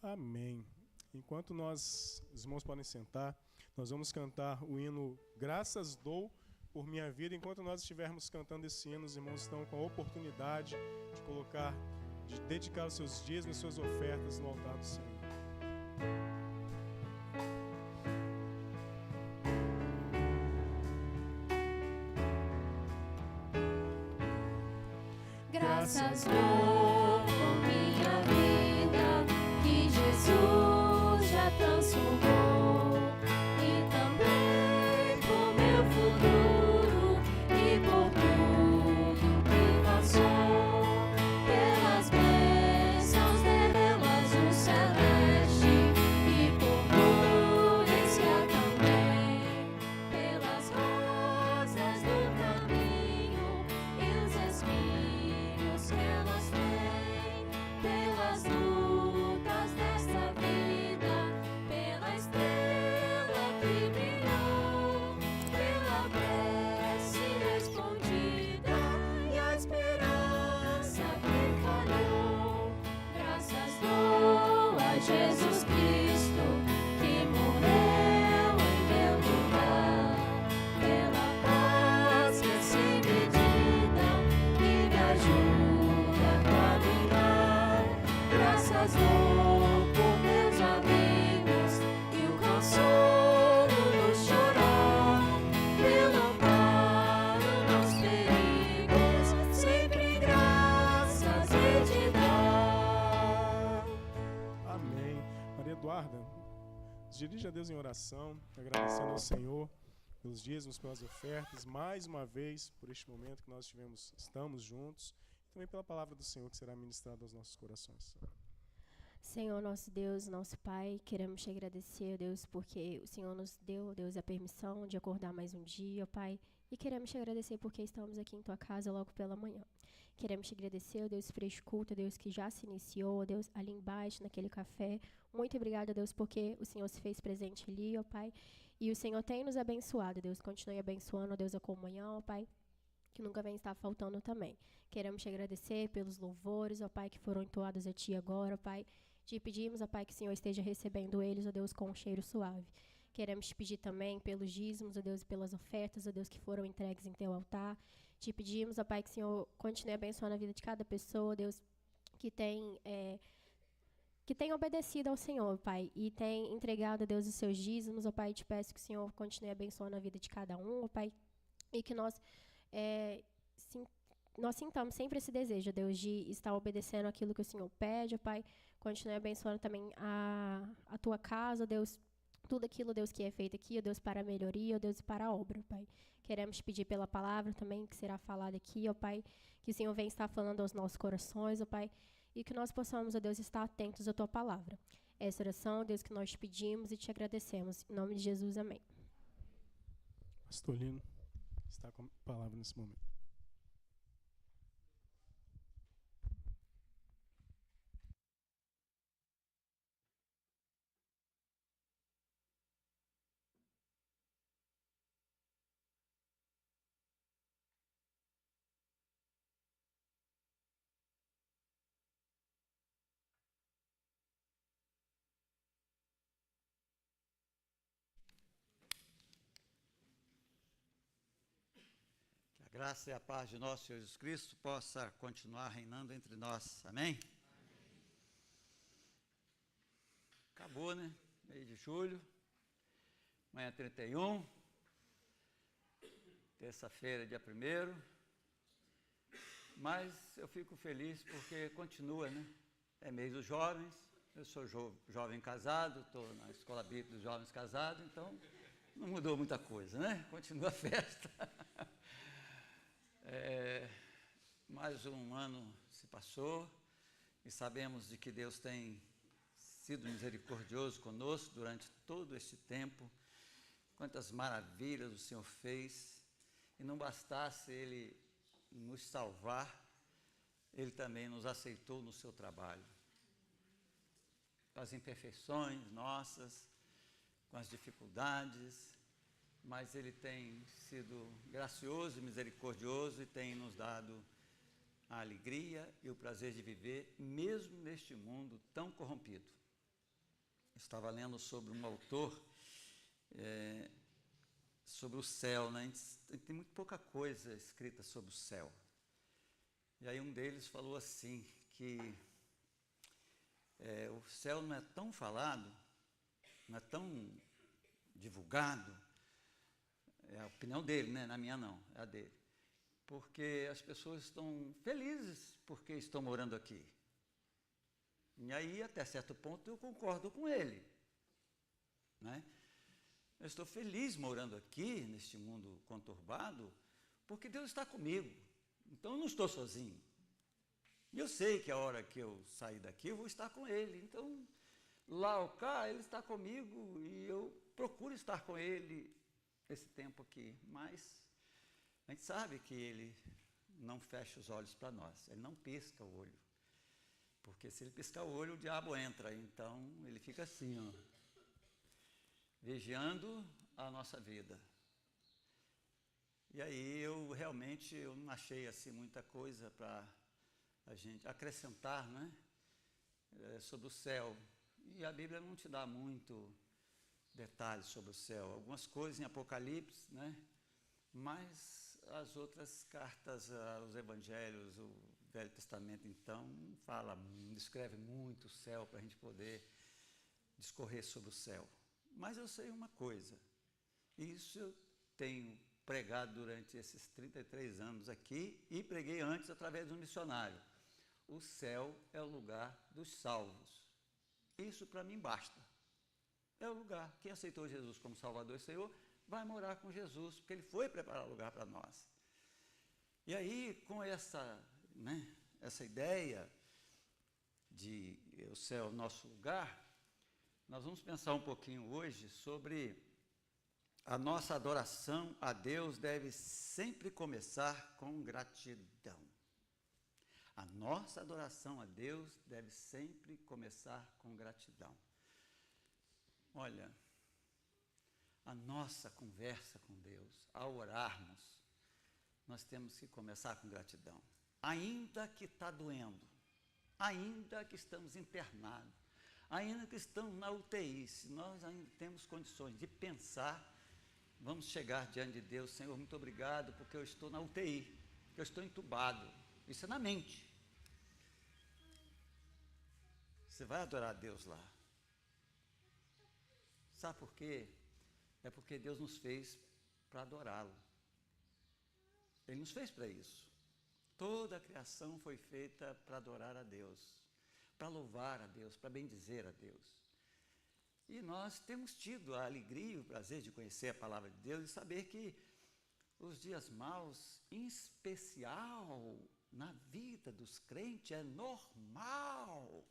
Amém. Enquanto os irmãos podem sentar, nós vamos cantar o hino Graças Dou por Minha Vida. Enquanto nós estivermos cantando esse hino, os irmãos estão com a oportunidade de dedicar os seus dízimos e suas ofertas no altar do Senhor. Graças dou por minha vida, que Jesus já transformou, e também por meu futuro e por tudo que passou, pelas bênçãos delas do celeste e por flores que há também, pelas rosas do caminho e os espinhos que elas têm, pelas lutas desta vida, pela estrela que brilhou, pela prece respondida e a esperança que falhou. Graças dou a Jesus Cristo, que morreu em meu lugar, pela paz que é sem medida e me ajuda a caminhar. Graças dou por meus amigos e o consolo no chorar, pelo amparo nos perigos, sempre graças hei de dar. Amém. Maria Eduarda, nos dirige a Deus em oração, agradecendo ao Senhor pelos dízimos, pelas ofertas, mais uma vez por este momento que nós estamos juntos, e também pela palavra do Senhor que será ministrada aos nossos corações. Senhor, nosso Deus, nosso Pai, queremos te agradecer, Deus, porque o Senhor nos deu, Deus, a permissão de acordar mais um dia, Pai, e queremos te agradecer porque estamos aqui em tua casa logo pela manhã. Queremos te agradecer, Deus, por este culto, Deus, que já se iniciou, Deus, ali embaixo, naquele café. Muito obrigada, Deus, porque o Senhor se fez presente ali, ó Pai, e o Senhor tem nos abençoado, Deus, continue abençoando, Deus, a comunhão, ó Pai, que nunca vem estar faltando também. Queremos te agradecer pelos louvores, ó Pai, que foram entoados a Ti agora, ó Pai. Te pedimos, ó Pai, que o Senhor esteja recebendo eles, ó Deus, com um cheiro suave. Queremos te pedir também pelos dízimos, ó Deus, e pelas ofertas, ó Deus, que foram entregues em Teu altar. Te pedimos, ó Pai, que o Senhor continue abençoando a vida de cada pessoa, ó Deus, que tem obedecido ao Senhor, Pai, e tem entregado, ó Deus, os seus dízimos, ó Pai. Te peço que o Senhor continue abençoando a vida de cada um, ó Pai, e que nós sintamos sempre esse desejo, Deus, de estar obedecendo aquilo que o Senhor pede, ó Pai. Continue abençoando também a Tua casa, ó Deus, tudo aquilo, Deus, que é feito aqui, ó Deus, para a melhoria, ó Deus, e para a obra, ó Pai. Queremos te pedir pela palavra também, que será falada aqui, ó Pai, que o Senhor venha estar falando aos nossos corações, ó Pai, e que nós possamos, ó Deus, estar atentos à Tua palavra. Essa oração, ó Deus, que nós te pedimos e te agradecemos. Em nome de Jesus, amém. Pastor Lino está com a palavra nesse momento. Que a graça e a paz de nosso Senhor Jesus Cristo possa continuar reinando entre nós. Amém? Acabou, né? Mês de julho, amanhã 31, terça-feira, dia 1º. Mas eu fico feliz porque continua, né? É mês dos jovens, eu sou jovem casado, estou na Escola Bíblica dos Jovens Casados, então não mudou muita coisa, né? Continua a festa. Mais um ano se passou e sabemos de que Deus tem sido misericordioso conosco durante todo este tempo. Quantas maravilhas o Senhor fez, e não bastasse Ele nos salvar, Ele também nos aceitou no seu trabalho. Com as imperfeições nossas, com as dificuldades, mas Ele tem sido gracioso e misericordioso e tem nos dado a alegria e o prazer de viver, mesmo neste mundo tão corrompido. estava lendo sobre um autor, sobre o céu, né? Tem muito pouca coisa escrita sobre o céu. E aí um deles falou assim, que o céu não é tão falado, não é tão divulgado, é a opinião dele, né? Na minha não, é a dele. Porque as pessoas estão felizes porque estão morando aqui. E aí, até certo ponto, eu concordo com ele, né? Eu estou feliz morando aqui, neste mundo conturbado, porque Deus está comigo. Então, eu não estou sozinho. E eu sei que a hora que eu sair daqui, eu vou estar com Ele. Então, lá ou cá, Ele está comigo e eu procuro estar com Ele esse tempo aqui. Mas a gente sabe que Ele não fecha os olhos para nós. Ele não pisca o olho. Porque se Ele piscar o olho, o diabo entra. Então, Ele fica assim, ó, vigiando a nossa vida. E aí eu realmente não achei assim muita coisa para a gente acrescentar, né, sobre o céu. E a Bíblia não te dá muito detalhes sobre o céu. Algumas coisas em Apocalipse, né, mas as outras cartas, os evangelhos, o Velho Testamento, então, não descreve muito o céu para a gente poder discorrer sobre o céu. Mas eu sei uma coisa, isso eu tenho pregado durante esses 33 anos aqui e preguei antes através de um missionário. O céu é o lugar dos salvos. Isso para mim basta. É o lugar. Quem aceitou Jesus como Salvador e Senhor vai morar com Jesus, porque Ele foi preparar lugar para nós. E aí, com essa ideia de o céu nosso lugar, nós vamos pensar um pouquinho hoje sobre a nossa adoração a Deus deve sempre começar com gratidão. A nossa adoração a Deus deve sempre começar com gratidão. Olha, a nossa conversa com Deus, ao orarmos, nós temos que começar com gratidão. Ainda que está doendo, ainda que estamos internados, ainda que estamos na UTI, se nós ainda temos condições de pensar, vamos chegar diante de Deus, Senhor, muito obrigado, porque eu estou na UTI, porque eu estou entubado. Isso é na mente. Você vai adorar a Deus lá. Sabe por quê? É porque Deus nos fez para adorá-lo. Ele nos fez para isso. Toda a criação foi feita para adorar a Deus, para louvar a Deus, para bendizer a Deus. E nós temos tido a alegria e o prazer de conhecer a palavra de Deus e saber que os dias maus, em especial na vida dos crentes, é normal.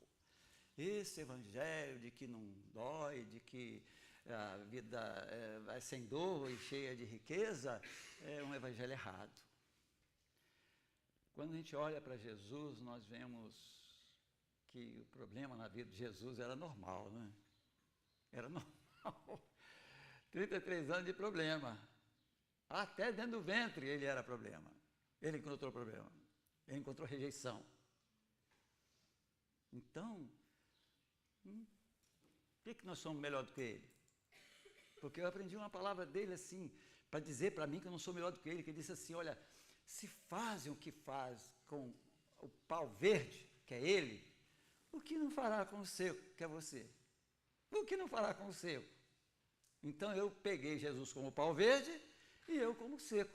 Esse evangelho de que não dói, de que a vida vai sem dor e cheia de riqueza, é um evangelho errado. Quando a gente olha para Jesus, nós vemos que o problema na vida de Jesus era normal, né? Era normal. 33 anos de problema. Até dentro do ventre ele era problema. Ele encontrou problema. Ele encontrou rejeição. Então, por que nós somos melhor do que ele? Porque eu aprendi uma palavra dele assim, para dizer para mim que eu não sou melhor do que ele, que ele disse assim, olha, se fazem o que faz com o pau verde, que é ele, o que não fará com o seco, que é você? O que não fará com o seco? Então eu peguei Jesus como pau verde e eu como seco.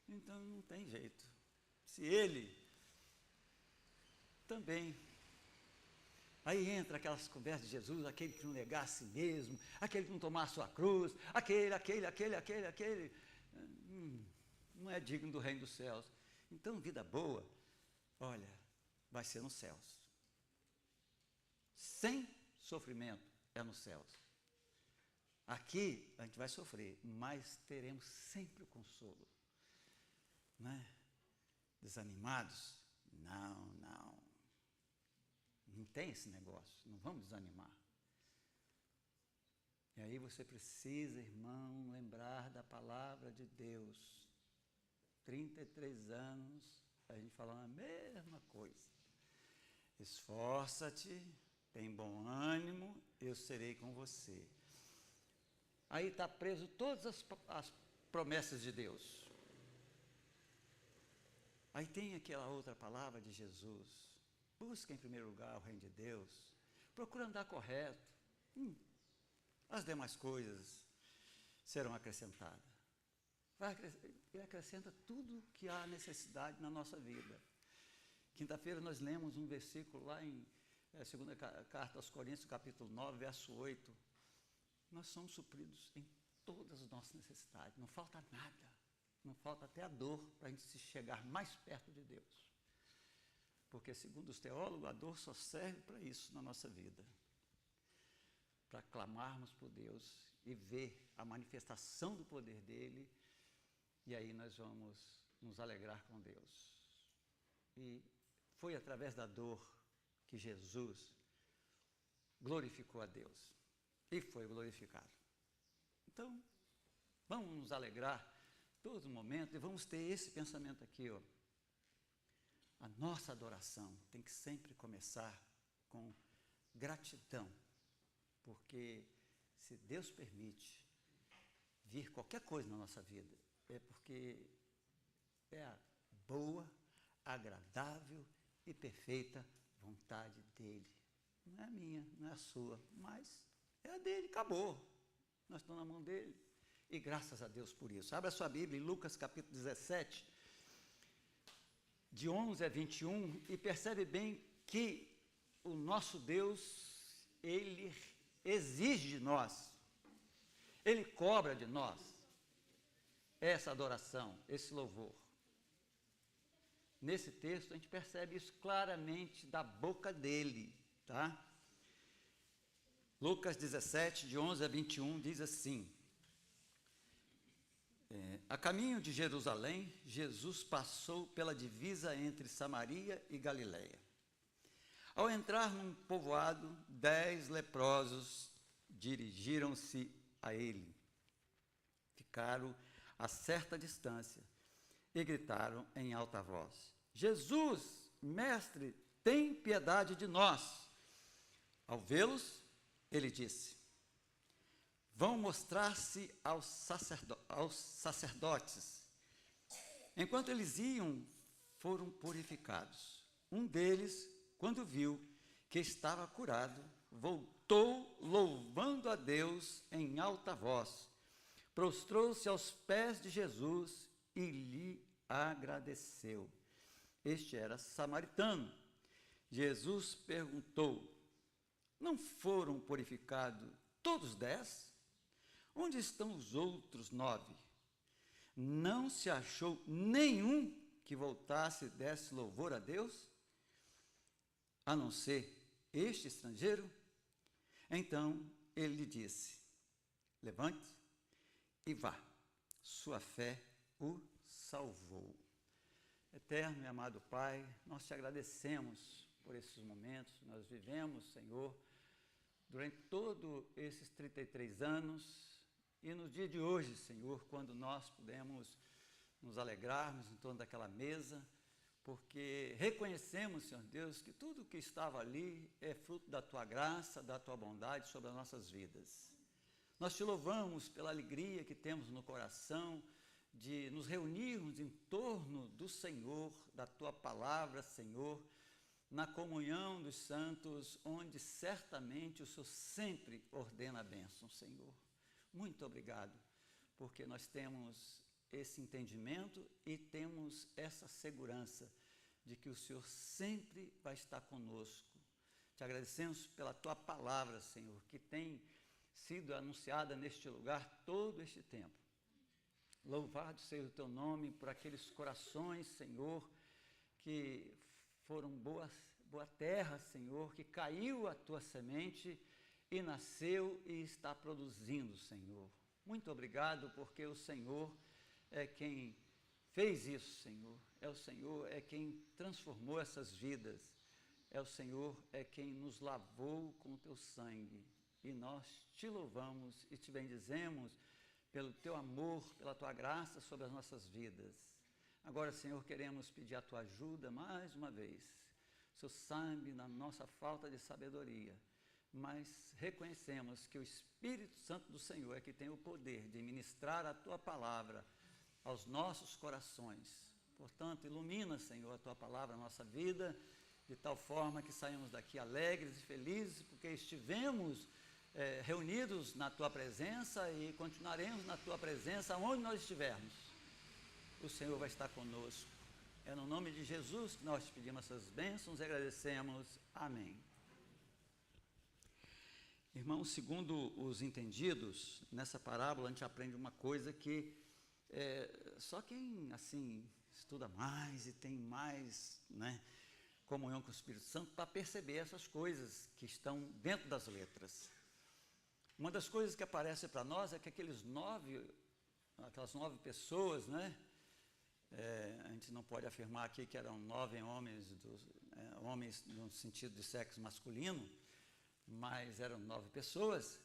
Então não tem jeito. Se ele também. Aí entra aquelas conversas de Jesus, aquele que não negar a si mesmo, aquele que não tomar a sua cruz, aquele. Não é digno do reino dos céus. Então, vida boa, olha, vai ser nos céus. Sem sofrimento é nos céus. Aqui a gente vai sofrer, mas teremos sempre o consolo. Né? Desanimados? Não. Não tem esse negócio, não vamos desanimar. E aí você precisa, irmão, lembrar da palavra de Deus. 33 anos, a gente falando a mesma coisa. Esforça-te tem bom ânimo, eu serei com você. Aí está preso todas as promessas de Deus. Aí tem aquela outra palavra de Jesus: busca em primeiro lugar o reino de Deus, procura andar correto, as demais coisas serão acrescentadas. E acrescenta tudo que há necessidade na nossa vida. Quinta-feira nós lemos um versículo lá em 2ª Carta aos Coríntios, capítulo 9, verso 8. Nós somos supridos em todas as nossas necessidades, não falta nada, não falta até a dor para a gente se chegar mais perto de Deus. Porque, segundo os teólogos, a dor só serve para isso na nossa vida, para clamarmos por Deus e ver a manifestação do poder dele, e aí nós vamos nos alegrar com Deus. E foi através da dor que Jesus glorificou a Deus e foi glorificado. Então, vamos nos alegrar todo momento e vamos ter esse pensamento aqui, ó. A nossa adoração tem que sempre começar com gratidão, porque se Deus permite vir qualquer coisa na nossa vida, é porque é a boa, agradável e perfeita vontade dele. Não é a minha, não é a sua, mas é a dele, acabou. Nós estamos na mão dele. E graças a Deus por isso. Abra sua Bíblia em Lucas capítulo 17, de 11 a 21, e percebe bem que o nosso Deus, ele exige de nós, ele cobra de nós essa adoração, esse louvor. Nesse texto a gente percebe isso claramente da boca dele, tá? Lucas 17, de 11 a 21, diz assim: a caminho de Jerusalém, Jesus passou pela divisa entre Samaria e Galiléia. Ao entrar num povoado, 10 leprosos dirigiram-se a ele. Ficaram a certa distância e gritaram em alta voz: Jesus, mestre, tem piedade de nós. Ao vê-los, ele disse: vão mostrar-se aos sacerdotes. Enquanto eles iam, foram purificados. Um deles, quando viu que estava curado, voltou louvando a Deus em alta voz, prostrou-se aos pés de Jesus e lhe agradeceu. Este era samaritano. Jesus perguntou: não foram purificados todos 10? Onde estão os outros 9? Não se achou nenhum que voltasse e desse louvor a Deus, a não ser este estrangeiro? Então ele lhe disse: levante e vá, sua fé o salvou. Eterno e amado Pai, nós te agradecemos por esses momentos que nós vivemos, Senhor, durante todos esses 33 anos, e no dia de hoje, Senhor, quando nós pudemos nos alegrarmos em torno daquela mesa, porque reconhecemos, Senhor Deus, que tudo que estava ali é fruto da Tua graça, da Tua bondade sobre as nossas vidas. Nós te louvamos pela alegria que temos no coração de nos reunirmos em torno do Senhor, da Tua palavra, Senhor, na comunhão dos santos, onde certamente o Senhor sempre ordena a bênção, Senhor. Muito obrigado, porque nós temos esse entendimento e temos essa segurança de que o Senhor sempre vai estar conosco. Te agradecemos pela Tua palavra, Senhor, que tem sido anunciada neste lugar todo este tempo. Louvado seja o Teu nome por aqueles corações, Senhor, que foram boa terra, Senhor, que caiu a Tua semente e nasceu e está produzindo, Senhor. Muito obrigado, porque o Senhor é quem fez isso, Senhor. É o Senhor é quem transformou essas vidas. É o Senhor é quem nos lavou com o Teu sangue. E nós te louvamos e te bendizemos pelo Teu amor, pela Tua graça sobre as nossas vidas. Agora, Senhor, queremos pedir a Tua ajuda mais uma vez, o Senhor sabe da nossa falta de sabedoria, mas reconhecemos que o Espírito Santo do Senhor é que tem o poder de ministrar a Tua palavra aos nossos corações. Portanto, ilumina, Senhor, a Tua palavra, a nossa vida, de tal forma que saímos daqui alegres e felizes, porque estivemos reunidos na Tua presença e continuaremos na Tua presença onde nós estivermos. O Senhor vai estar conosco. É no nome de Jesus que nós pedimos essas bênçãos e agradecemos. Amém. Irmãos, segundo os entendidos, nessa parábola a gente aprende uma coisa que só quem, assim, estuda mais e tem mais, comunhão com o Espírito Santo para perceber essas coisas que estão dentro das letras. Uma das coisas que aparece para nós é que aquelas 9 pessoas, a gente não pode afirmar aqui que eram 9 homens, homens no sentido de sexo masculino, mas eram 9 pessoas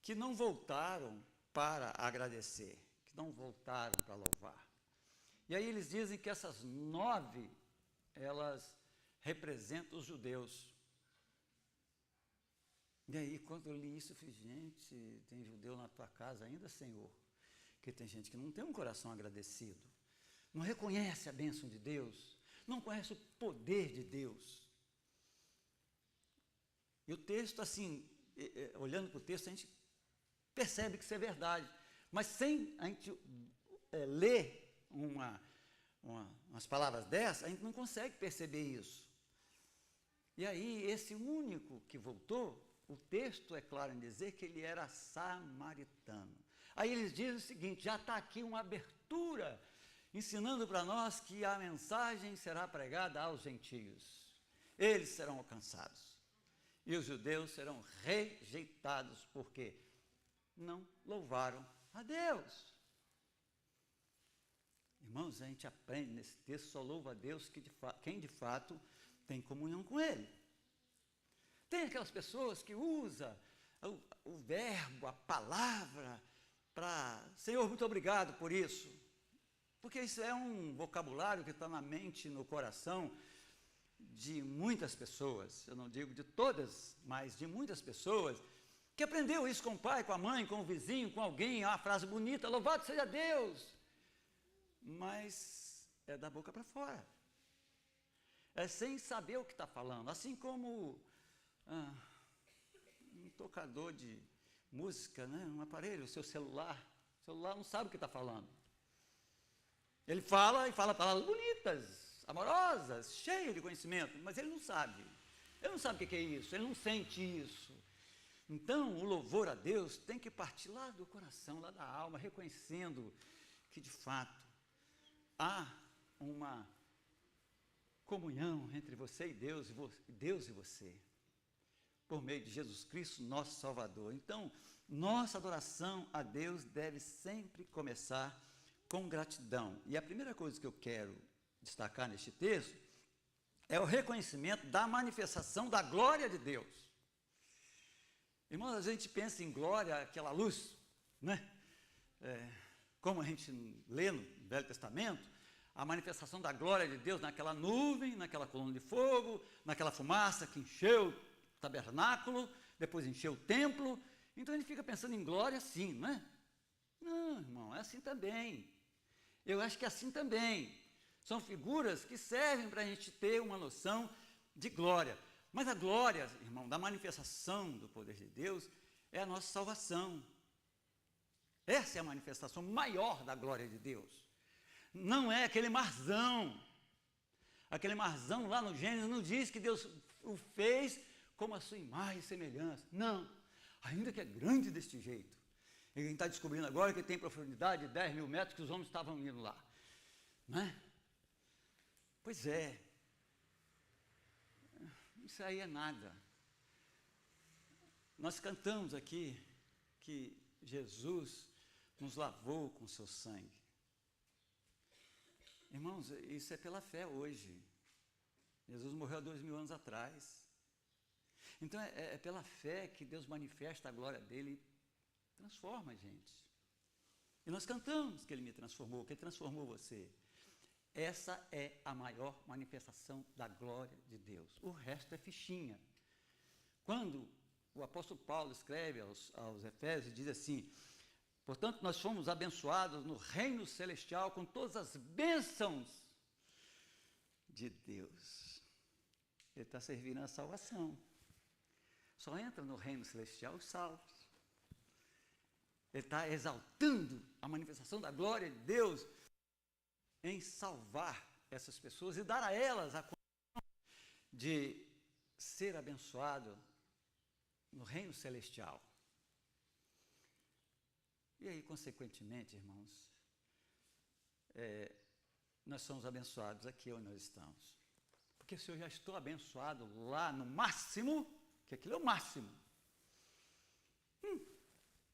que não voltaram para agradecer, que não voltaram para louvar. E aí eles dizem que essas 9, elas representam os judeus. E aí, quando eu li isso, eu falei, gente, tem judeu na tua casa ainda, Senhor? Porque tem gente que não tem um coração agradecido, não reconhece a bênção de Deus, não conhece o poder de Deus. E o texto, assim, olhando para o texto, a gente percebe que isso é verdade, mas sem a gente ler umas palavras dessas, a gente não consegue perceber isso. E aí, esse único que voltou, o texto é claro em dizer que ele era samaritano. Aí eles dizem o seguinte, já está aqui uma abertura, ensinando para nós que a mensagem será pregada aos gentios. Eles serão alcançados. E os judeus serão rejeitados, porque não louvaram a Deus. Irmãos, a gente aprende nesse texto, só louva a Deus quem de fato tem comunhão com Ele. Tem aquelas pessoas que usam o verbo, a palavra, para, Senhor, muito obrigado por isso. Porque isso é um vocabulário que está na mente, no coração de muitas pessoas, eu não digo de todas, mas de muitas pessoas, que aprendeu isso com o pai, com a mãe, com o vizinho, com alguém, uma frase bonita, louvado seja Deus, mas é da boca para fora, é sem saber o que está falando, assim como um tocador de música, um aparelho, o seu celular não sabe o que está falando, ele fala e fala palavras bonitas, amorosas, cheio de conhecimento, mas ele não sabe o que é isso, ele não sente isso. Então, o louvor a Deus tem que partir lá do coração, lá da alma, reconhecendo que, de fato, há uma comunhão entre você e Deus e você, por meio de Jesus Cristo, nosso Salvador. Então, nossa adoração a Deus deve sempre começar com gratidão. E a primeira coisa que eu quero destacar neste texto é o reconhecimento da manifestação da glória de Deus. Irmãos, a gente pensa em glória, aquela luz, como a gente lê no Velho Testamento, a manifestação da glória de Deus naquela nuvem, naquela coluna de fogo, naquela fumaça que encheu o tabernáculo, depois encheu o templo. Então a gente fica pensando em glória assim, não é? Não, irmão, é assim também. Eu acho que é assim também. São figuras que servem para a gente ter uma noção de glória. Mas a glória, irmão, da manifestação do poder de Deus é a nossa salvação. Essa é a manifestação maior da glória de Deus. Não é aquele marzão. Aquele marzão lá no Gênesis não diz que Deus o fez como a sua imagem e semelhança. Não, ainda que é grande deste jeito. E a gente está descobrindo agora que tem profundidade de 10 mil metros que os homens estavam indo lá. Não é? Pois é. Isso aí é nada. Nós cantamos aqui que Jesus nos lavou com seu sangue. Irmãos, isso é pela fé hoje. Jesus morreu há 2000 anos atrás. Então é pela fé que Deus manifesta a glória dele e transforma a gente. E nós cantamos que ele me transformou, que ele transformou você. Essa é a maior manifestação da glória de Deus. O resto é fichinha. Quando o apóstolo Paulo escreve aos Efésios, diz assim: portanto, nós fomos abençoados no reino celestial com todas as bênçãos de Deus. Ele está servindo a salvação. Só entra no reino celestial os salvos. Ele está exaltando a manifestação da glória de Deus em salvar essas pessoas e dar a elas a condição de ser abençoado no reino celestial. E aí, consequentemente, irmãos, nós somos abençoados aqui onde nós estamos. Porque se eu já estou abençoado lá no máximo, que aquilo é o máximo,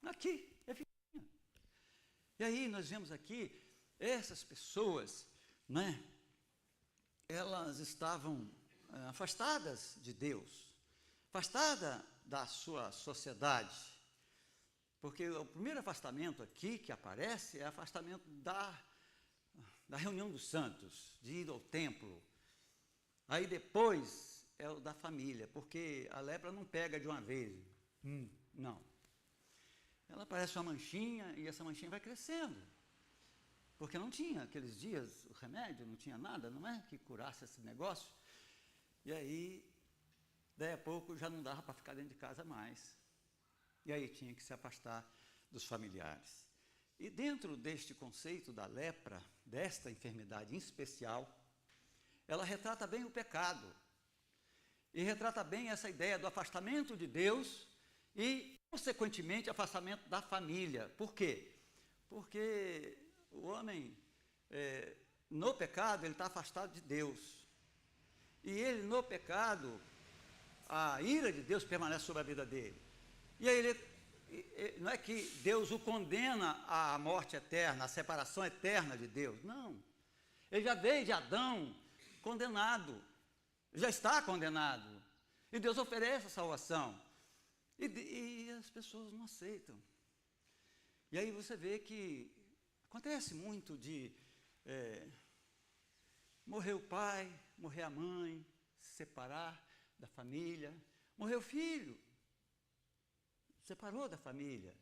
aqui é fiquinha. E aí nós vemos aqui, essas pessoas, né, elas estavam afastadas de Deus, afastadas da sua sociedade, porque o primeiro afastamento aqui que aparece é o afastamento da reunião dos santos, de ir ao templo. Aí depois é o da família, porque a lepra não pega de uma vez, não. Ela parece uma manchinha e essa manchinha vai crescendo, porque não tinha aqueles dias o remédio, não tinha nada, não é, que curasse esse negócio. E aí, daí a pouco já não dava para ficar dentro de casa mais. E aí tinha que se afastar dos familiares. E dentro deste conceito da lepra, desta enfermidade em especial, ela retrata bem o pecado. E retrata bem essa ideia do afastamento de Deus e, consequentemente, afastamento da família. Por quê? Porque o homem, no pecado, ele está afastado de Deus. E ele, no pecado, a ira de Deus permanece sobre a vida dele. E aí não é que Deus o condena à morte eterna, à separação eterna de Deus. Não. Ele já veio de Adão condenado. Já está condenado. E Deus oferece a salvação. E as pessoas não aceitam. E aí você vê que acontece muito de morrer o pai, morrer a mãe, se separar da família, morrer o filho, separou da família.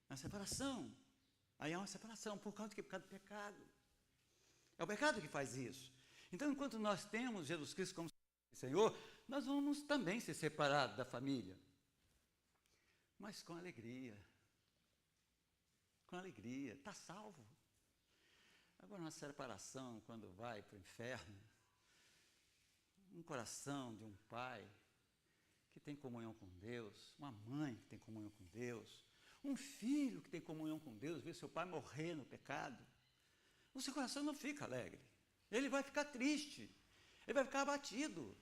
A separação. Aí há uma separação. Por causa de quê? Por causa do pecado. É o pecado que faz isso. Então, enquanto nós temos Jesus Cristo como Senhor, nós vamos também ser separados da família. Mas com alegria. Com alegria. Está salvo. Agora, uma separação, quando vai para o inferno, um coração de um pai que tem comunhão com Deus, uma mãe que tem comunhão com Deus, um filho que tem comunhão com Deus, vê seu pai morrer no pecado, o seu coração não fica alegre. Ele vai ficar triste, ele vai ficar abatido.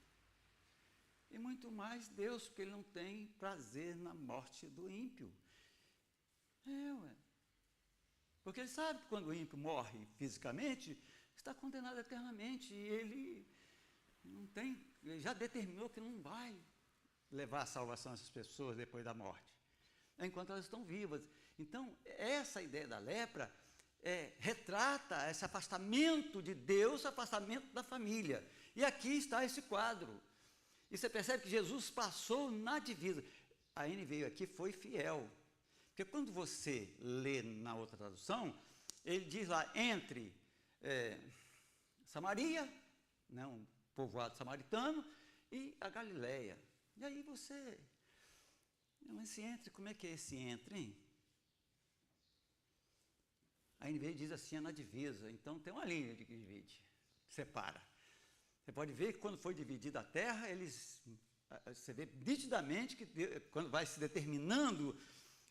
E muito mais Deus, porque Ele não tem prazer na morte do ímpio. Porque Ele sabe que quando o ímpio morre fisicamente, está condenado eternamente. E Ele não tem, Ele já determinou que não vai levar a salvação a essas pessoas depois da morte, enquanto elas estão vivas. Então, essa ideia da lepra retrata esse afastamento de Deus, afastamento da família. E aqui está esse quadro. E você percebe que Jesus passou na divisa. A NVI aqui foi fiel. Porque quando você lê na outra tradução, ele diz lá, entre Samaria, né, um povoado samaritano, e a Galileia. E aí você... Esse entre, como é que é esse entre, hein? A NVI diz assim, é na divisa. Então tem uma linha que divide, separa. Você pode ver que quando foi dividida a terra, você vê nitidamente que quando vai se determinando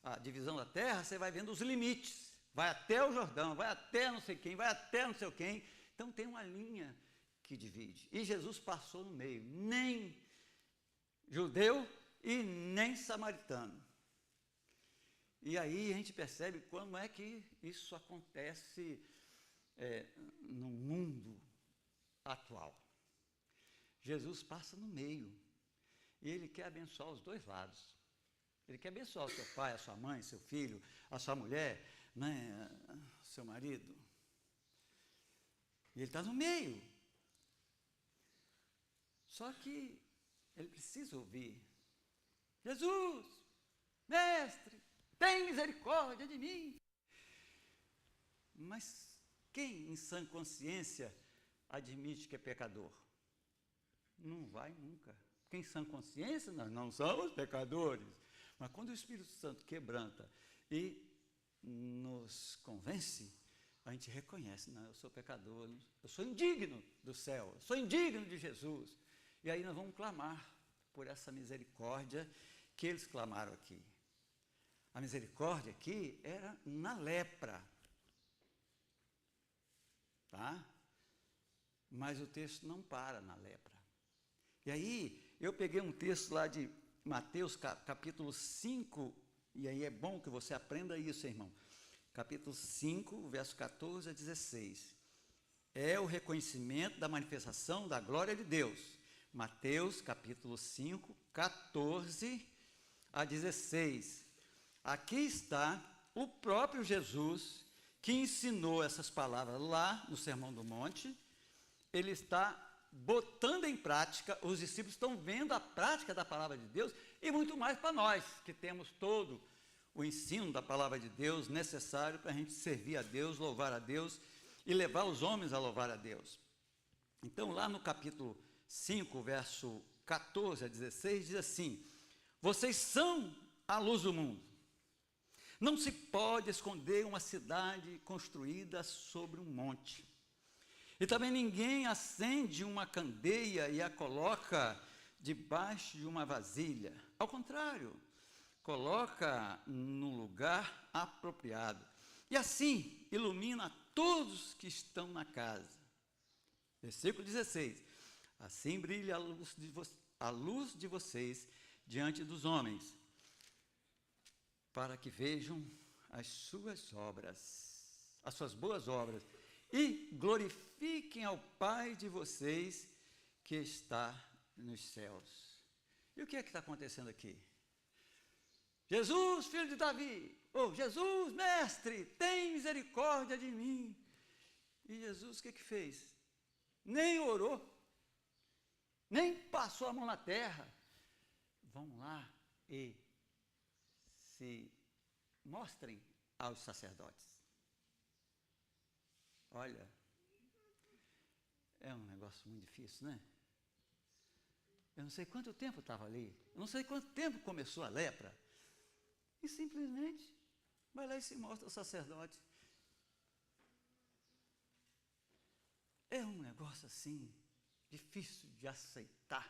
a divisão da terra, você vai vendo os limites. Vai até o Jordão, vai até não sei quem, vai até não sei quem. Então tem uma linha que divide. E Jesus passou no meio, nem judeu e nem samaritano. E aí a gente percebe como é que isso acontece no mundo atual. Jesus passa no meio e Ele quer abençoar os dois lados. Ele quer abençoar o seu pai, a sua mãe, seu filho, a sua mulher, né, seu marido. E ele está no meio. Só que ele precisa ouvir: Jesus, mestre, tem misericórdia de mim. Mas quem em sã consciência admite que é pecador? Não vai nunca. Porque em sã consciência nós não somos pecadores. Mas quando o Espírito Santo quebranta e nos convence, a gente reconhece: não, eu sou pecador, eu sou indigno do céu, eu sou indigno de Jesus. E aí nós vamos clamar por essa misericórdia que eles clamaram aqui. A misericórdia aqui era na lepra. Tá? Mas o texto não para na lepra. E aí, eu peguei um texto lá de Mateus, capítulo 5, e aí é bom que você aprenda isso, irmão. Capítulo 5, verso 14 a 16. É o reconhecimento da manifestação da glória de Deus. Mateus, capítulo 5, 14 a 16. Aqui está o próprio Jesus que ensinou essas palavras lá no Sermão do Monte. Ele está botando em prática, os discípulos estão vendo a prática da palavra de Deus, e muito mais para nós, que temos todo o ensino da palavra de Deus necessário para a gente servir a Deus, louvar a Deus e levar os homens a louvar a Deus. Então, lá no capítulo 5, verso 14 a 16, diz assim: vocês são a luz do mundo. Não se pode esconder uma cidade construída sobre um monte. E também ninguém acende uma candeia e a coloca debaixo de uma vasilha. Ao contrário, coloca no lugar apropriado. E assim ilumina todos que estão na casa. Versículo 16. Assim brilha a luz de vocês diante dos homens, para que vejam as suas obras, as suas boas obras, e glorifiquem ao Pai de vocês que está nos céus. E o que é que está acontecendo aqui? Jesus, filho de Davi, Jesus, mestre, tem misericórdia de mim. E Jesus o que fez? Nem orou, nem passou a mão na terra. Vão lá e se mostrem aos sacerdotes. Olha, é um negócio muito difícil, né? Eu não sei quanto tempo estava ali, eu não sei quanto tempo começou a lepra, e simplesmente vai lá e se mostra ao sacerdote. É um negócio assim, difícil de aceitar,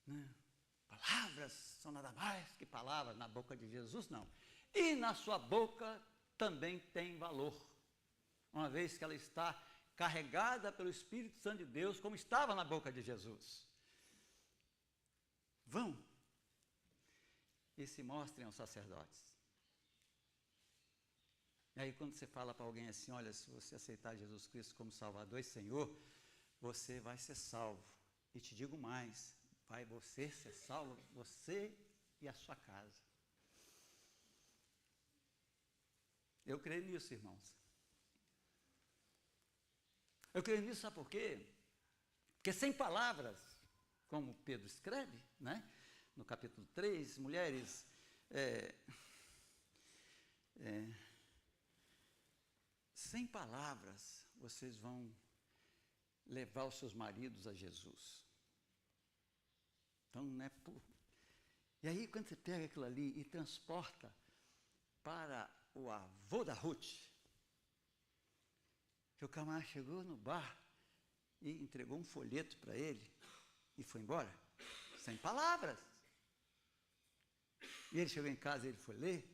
né? Palavras são nada mais que palavras na boca de Jesus, não. E na sua boca também tem valor, uma vez que ela está carregada pelo Espírito Santo de Deus, como estava na boca de Jesus. Vão e se mostrem aos sacerdotes. E aí quando você fala para alguém assim: olha, se você aceitar Jesus Cristo como Salvador e Senhor, você vai ser salvo. E te digo mais, vai você ser salvo, você e a sua casa. Eu creio nisso, irmãos. Eu creio nisso, sabe por quê? Porque sem palavras, como Pedro escreve, né? No capítulo 3, mulheres, sem palavras, vocês vão levar os seus maridos a Jesus. Então, não é por... E aí, quando você pega aquilo ali e transporta para o avô da Ruth, que o camarada chegou no bar e entregou um folheto para ele e foi embora, sem palavras. E ele chegou em casa e ele foi ler,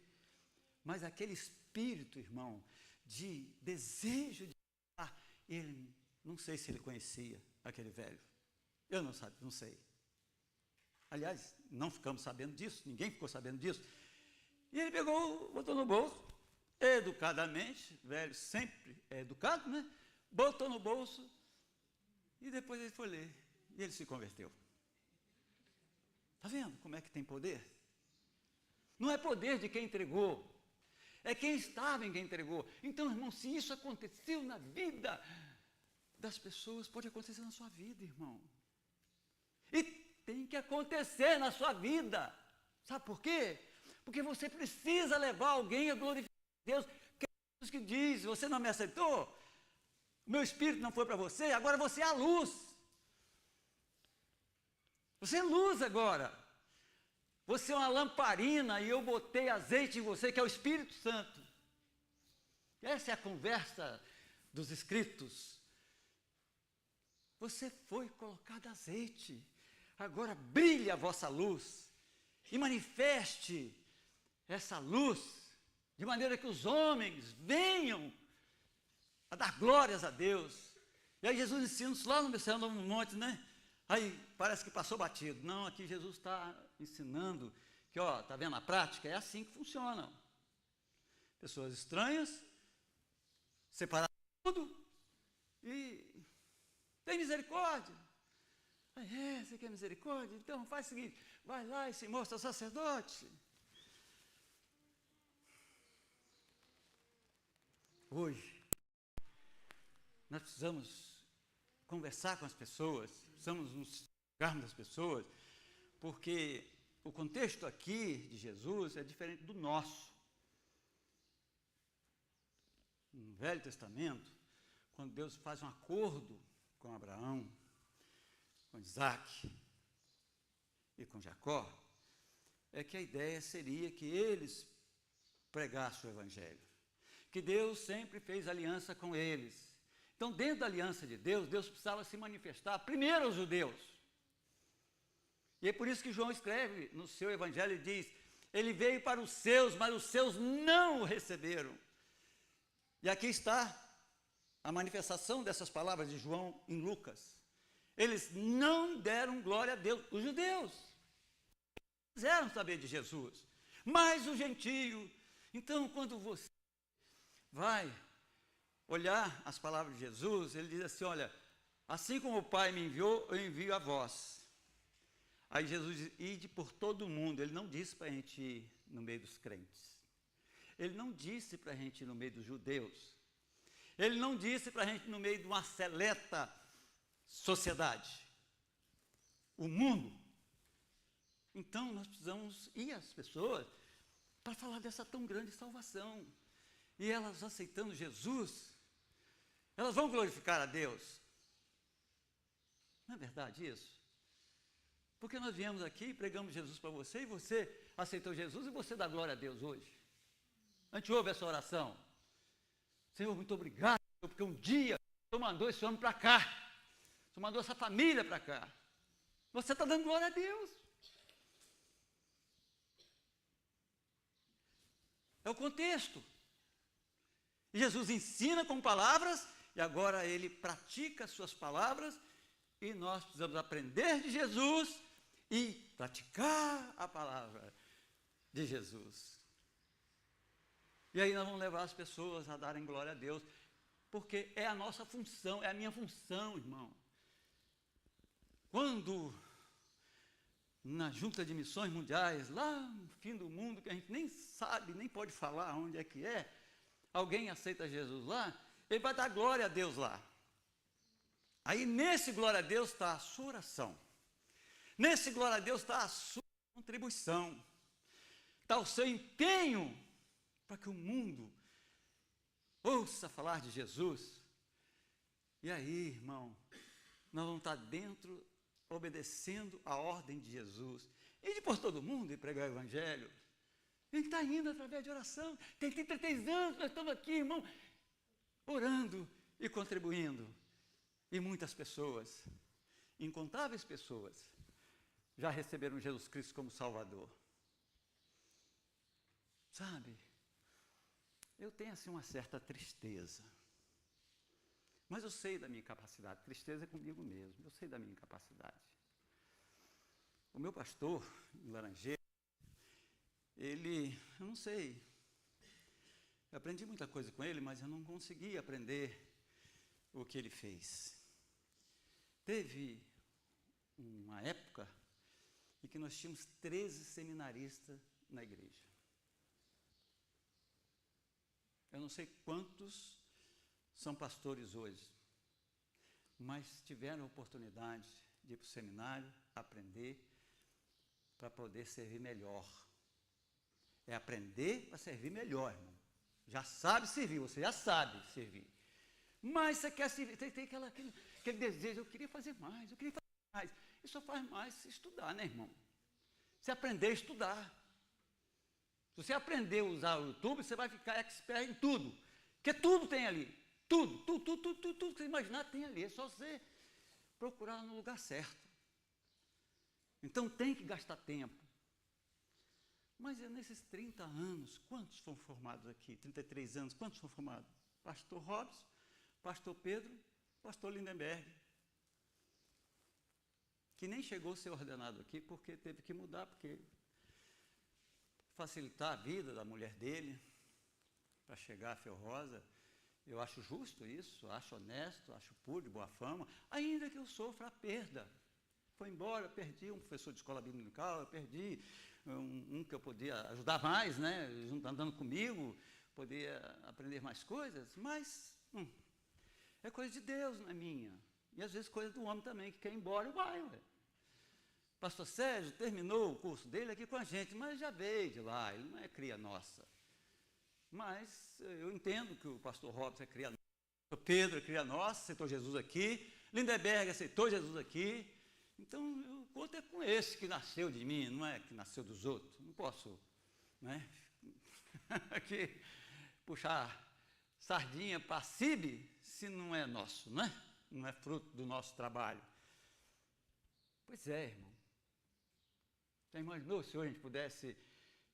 mas aquele espírito, irmão, de desejo de falar, ele, não sei se ele conhecia aquele velho, eu não sei. Aliás, não ficamos sabendo disso, ninguém ficou sabendo disso. E ele pegou, botou no bolso, educadamente, velho sempre é educado, né? Botou no bolso e depois ele foi ler e ele se converteu. Está vendo como é que tem poder? Não é poder de quem entregou, é quem estava em quem entregou. Então, irmão, se isso aconteceu na vida das pessoas pode acontecer na sua vida, irmão. E tem que acontecer na sua vida. Sabe por quê? Porque você precisa levar alguém a glorificar Deus. Que é Jesus que diz: você não me aceitou? O meu espírito não foi para você, agora você é a luz. Você é luz agora. Você é uma lamparina e eu botei azeite em você, que é o Espírito Santo. Essa é a conversa dos escritos. Você foi colocado azeite. Agora brilhe a vossa luz e manifeste essa luz, de maneira que os homens venham a dar glórias a Deus. E aí Jesus ensina isso lá no Sermão do Monte, né? Aí parece que passou batido. Não, aqui Jesus está ensinando que, ó, está vendo a prática? É assim que funciona. Pessoas estranhas, separadas de tudo, e tem misericórdia. Aí, você quer misericórdia? Então faz o seguinte, vai lá e se mostra sacerdote. Hoje, nós precisamos conversar com as pessoas, precisamos nos chegarmos das pessoas, porque o contexto aqui de Jesus é diferente do nosso. No Velho Testamento, quando Deus faz um acordo com Abraão, com Isaac e com Jacó, é que a ideia seria que eles pregassem o Evangelho, que Deus sempre fez aliança com eles. Então, dentro da aliança de Deus, Deus precisava se manifestar primeiro aos judeus. E é por isso que João escreve no seu Evangelho e diz: ele veio para os seus, mas os seus não o receberam. E aqui está a manifestação dessas palavras de João em Lucas. Eles não deram glória a Deus, os judeus. Quiseram saber de Jesus, mas o gentio. Então, quando você vai olhar as palavras de Jesus, ele diz assim: olha, assim como o Pai me enviou, eu envio a vós. Aí Jesus diz: ide por todo o mundo. Ele não disse para a gente ir no meio dos crentes. Ele não disse para a gente ir no meio dos judeus. Ele não disse para a gente ir no meio de uma seleta sociedade. O mundo. Então, nós precisamos ir às pessoas para falar dessa tão grande salvação. E elas aceitando Jesus, elas vão glorificar a Deus. Não é verdade isso? Porque nós viemos aqui e pregamos Jesus para você, e você aceitou Jesus, e você dá glória a Deus hoje. A gente ouve essa oração: Senhor, muito obrigado, porque um dia o Senhor mandou esse homem para cá, o Senhor mandou essa família para cá. Você está dando glória a Deus. É o contexto. Jesus ensina com palavras, e agora ele pratica as suas palavras, e nós precisamos aprender de Jesus e praticar a palavra de Jesus. E aí nós vamos levar as pessoas a darem glória a Deus, porque é a nossa função, é a minha função, irmão. Quando na Junta de Missões Mundiais, lá no fim do mundo, que a gente nem sabe, nem pode falar onde é, alguém aceita Jesus lá, ele vai dar glória a Deus lá. Aí nesse glória a Deus está a sua oração. Nesse glória a Deus está a sua contribuição. Está o seu empenho para que o mundo ouça falar de Jesus. E aí, irmão, nós vamos estar dentro, obedecendo a ordem de Jesus. E de por todo mundo e pregar o Evangelho. A gente está indo através de oração. Tem 33 anos, nós estamos aqui, irmão, orando e contribuindo. E muitas pessoas, incontáveis pessoas, já receberam Jesus Cristo como Salvador. Sabe, eu tenho assim uma certa tristeza. Mas eu sei da minha incapacidade. Tristeza é comigo mesmo, eu sei da minha incapacidade. O meu pastor, em Laranjeira, eu não sei, eu aprendi muita coisa com ele, mas eu não consegui aprender o que ele fez. Teve uma época em que nós tínhamos 13 seminaristas na igreja. Eu não sei quantos são pastores hoje, mas tiveram a oportunidade de ir para o seminário, aprender, para poder servir melhor. É aprender para servir melhor, irmão. Já sabe servir, você já sabe servir. Mas você quer servir, tem aquele desejo, eu queria fazer mais, eu queria fazer mais. E só faz mais se estudar, né, irmão? Se aprender a estudar. Se você aprender a usar o YouTube, você vai ficar expert em tudo. Porque tudo tem ali. Tudo que você imaginar tem ali. É só você procurar no lugar certo. Então tem que gastar tempo. Mas nesses 30 anos, quantos foram formados aqui? 33 anos, quantos foram formados? Pastor Robson, Pastor Pedro, Pastor Lindenberg. Que nem chegou a ser ordenado aqui, porque teve que mudar, porque facilitar a vida da mulher dele, para chegar a Fel Rosa. Eu acho justo isso, acho honesto, acho puro, de boa fama, ainda que eu sofra a perda. Foi embora, perdi um professor de escola dominical, eu perdi um que eu podia ajudar mais, né, andando comigo, podia aprender mais coisas, mas é coisa de Deus, não é minha. E às vezes coisa do homem também, que quer ir embora e vai. Ué. Pastor Sérgio terminou o curso dele aqui com a gente, mas já veio de lá, ele não é cria nossa. Mas eu entendo que o pastor Robson é cria nossa, o Pedro é cria nossa, aceitou Jesus aqui, Lindenberg aceitou Jesus aqui. Então, o conto é com esse que nasceu de mim, não é que nasceu dos outros. Não posso, né, aqui puxar sardinha para CIB se não é nosso, né? Não é fruto do nosso trabalho. Pois é, irmão. Já imaginou se hoje a gente pudesse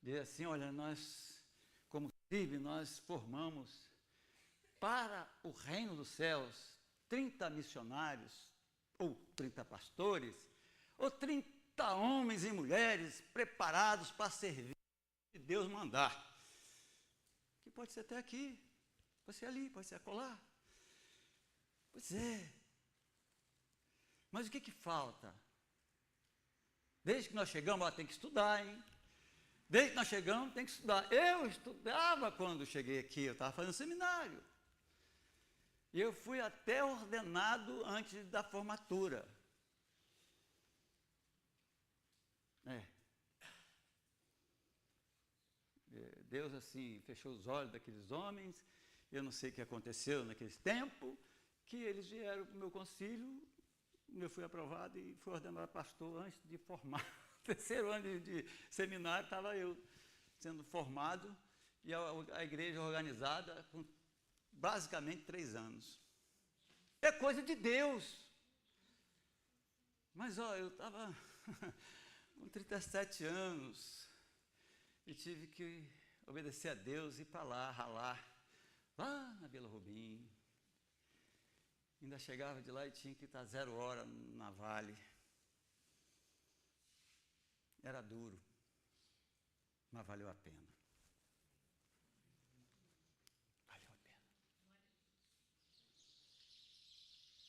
dizer assim, olha, nós, como CIB, nós formamos para o reino dos céus 30 missionários, ou 30 pastores, ou 30 homens e mulheres preparados para servir o que Deus mandar. Que pode ser até aqui, pode ser ali, pode ser acolá. Pois é. Mas o que falta? Desde que nós chegamos, tem que estudar, hein? Desde que nós chegamos, tem que estudar. Eu estudava quando cheguei aqui, eu estava fazendo seminário. E eu fui até ordenado antes da formatura. Deus, assim, fechou os olhos daqueles homens, eu não sei o que aconteceu naquele tempo, que eles vieram para o meu concílio, eu fui aprovado e fui ordenado pastor antes de formar. Terceiro ano de seminário, estava eu sendo formado, e a igreja organizada com basicamente 3 anos. É coisa de Deus. Mas, eu estava com 37 anos e tive que obedecer a Deus e ir para lá, ralar, lá na Vila Rubim. Ainda chegava de lá e tinha que estar 0 hora na Vale. Era duro, mas valeu a pena. Valeu a pena.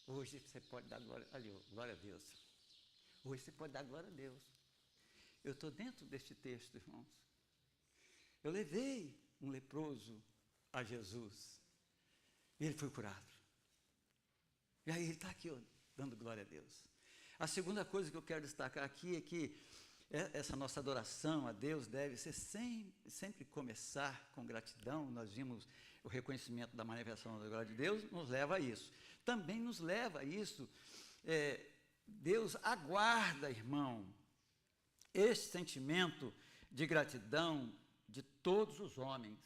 Hoje você pode dar glória a Deus. Hoje você pode dar glória a Deus. Eu estou dentro deste texto, irmãos. Eu levei um leproso a Jesus e ele foi curado. E aí ele está aqui, dando glória a Deus. A segunda coisa que eu quero destacar aqui é que essa nossa adoração a Deus deve ser sempre começar com gratidão. Nós vimos o reconhecimento da manifestação da glória de Deus, nos leva a isso. Também nos leva a isso, Deus aguarda, irmão, esse sentimento de gratidão de todos os homens.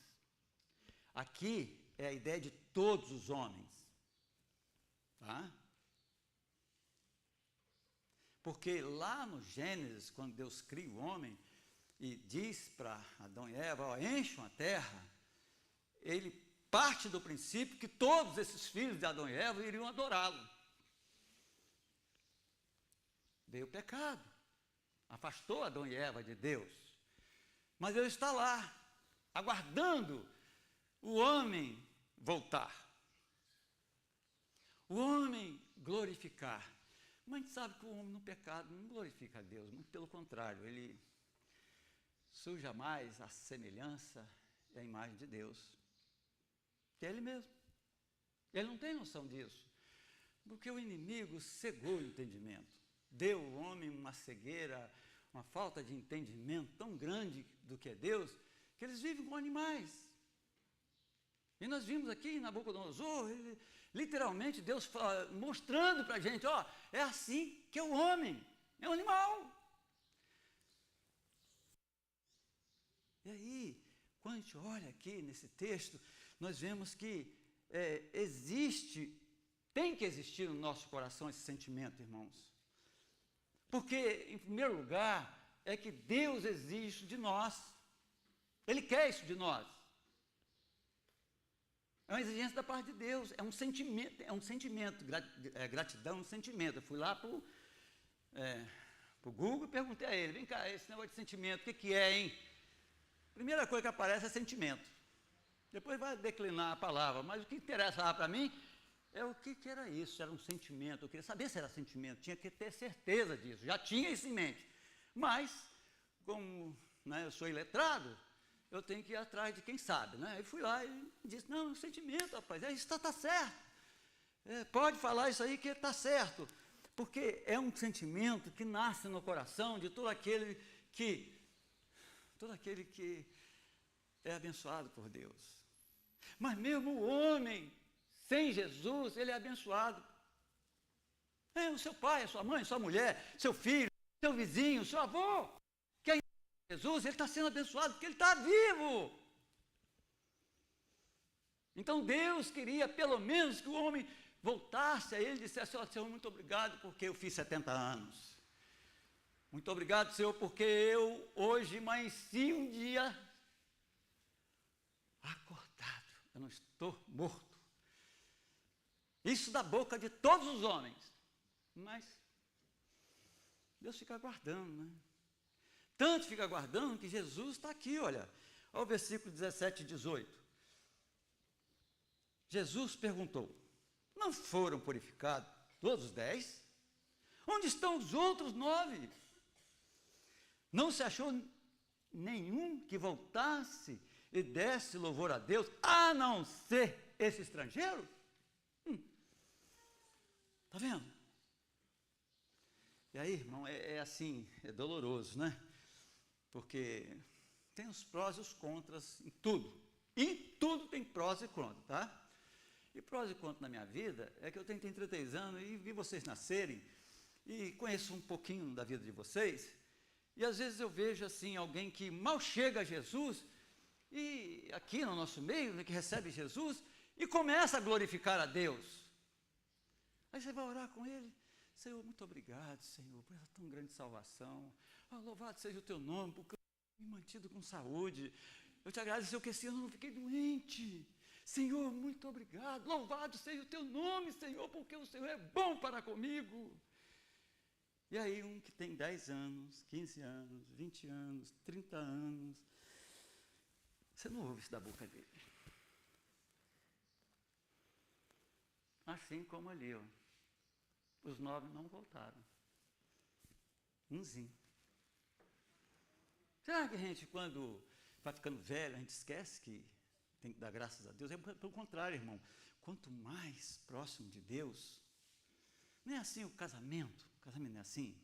Aqui é a ideia de todos os homens. Tá? Porque lá no Gênesis, quando Deus cria o homem e diz para Adão e Eva, encham a terra, ele parte do princípio que todos esses filhos de Adão e Eva iriam adorá-lo. Veio o pecado, afastou Adão e Eva de Deus, mas Deus está lá, aguardando o homem voltar, o homem glorificar. Mas a gente sabe que o homem no pecado não glorifica a Deus, muito pelo contrário, ele suja mais a semelhança e a imagem de Deus, que é ele mesmo. Ele não tem noção disso. Porque o inimigo cegou o entendimento. Deu ao homem uma cegueira, uma falta de entendimento tão grande do que é Deus, que eles vivem com animais. E nós vimos aqui em Nabucodonosor, literalmente Deus mostrando para a gente, ó, é assim que é o homem, é um animal. E aí, quando a gente olha aqui nesse texto, nós vemos que tem que existir no nosso coração esse sentimento, irmãos. Porque, em primeiro lugar, é que Deus exige isso de nós. Ele quer isso de nós. É uma exigência da parte de Deus, é um sentimento, gratidão é um sentimento. Eu fui lá para o Google e perguntei a ele, vem cá, esse negócio de sentimento, o que é, hein? Primeira coisa que aparece é sentimento. Depois vai declinar a palavra, mas o que interessava para mim é o que era isso, era um sentimento. Eu queria saber se era sentimento, tinha que ter certeza disso, já tinha isso em mente. Mas, como eu sou iletrado, eu tenho que ir atrás de quem sabe. Né? E fui lá e disse, não, é um sentimento, rapaz, isso está certo. Pode falar isso aí que está certo. Porque é um sentimento que nasce no coração de todo aquele que é abençoado por Deus. Mas mesmo o homem, sem Jesus, ele é abençoado. O seu pai, a sua mãe, sua mulher, seu filho, seu vizinho, seu avô, que é Jesus, ele está sendo abençoado porque ele está vivo. Então Deus queria pelo menos que o homem voltasse a ele e dissesse, Senhor, muito obrigado porque eu fiz 70 anos. Muito obrigado, Senhor, porque eu hoje amanheci um dia acordado, eu não estou morto. Isso da boca de todos os homens. Mas Deus fica aguardando, né? Tanto fica aguardando que Jesus está aqui, olha o versículo 17 e 18. Jesus perguntou, não foram purificados todos os 10? Onde estão os outros 9? Não se achou nenhum que voltasse e desse louvor a Deus, a não ser esse estrangeiro? Está vendo? E aí, irmão, assim, é doloroso, né? Porque tem os prós e os contras em tudo. Em tudo tem prós e contras, tá? E prós e contras na minha vida é que eu tenho 33 anos e vi vocês nascerem e conheço um pouquinho da vida de vocês. E às vezes eu vejo assim, alguém que mal chega a Jesus, e aqui no nosso meio, né, que recebe Jesus, e começa a glorificar a Deus. Aí você vai orar com ele, Senhor, muito obrigado, Senhor, por essa tão grande salvação. Louvado seja o teu nome, porque eu fui mantido com saúde. Eu te agradeço, Senhor, que esse ano eu não fiquei doente. Senhor, muito obrigado. Louvado seja o teu nome, Senhor, porque o Senhor é bom para comigo. E aí um que tem 10 anos, 15 anos, 20 anos, 30 anos, você não ouve isso da boca dele. Assim como ali, ó, os 9 não voltaram. Umzinho. Será que a gente, quando vai ficando velho, a gente esquece que tem que dar graças a Deus? Pelo contrário, irmão, quanto mais próximo de Deus, não é assim o casamento não é assim?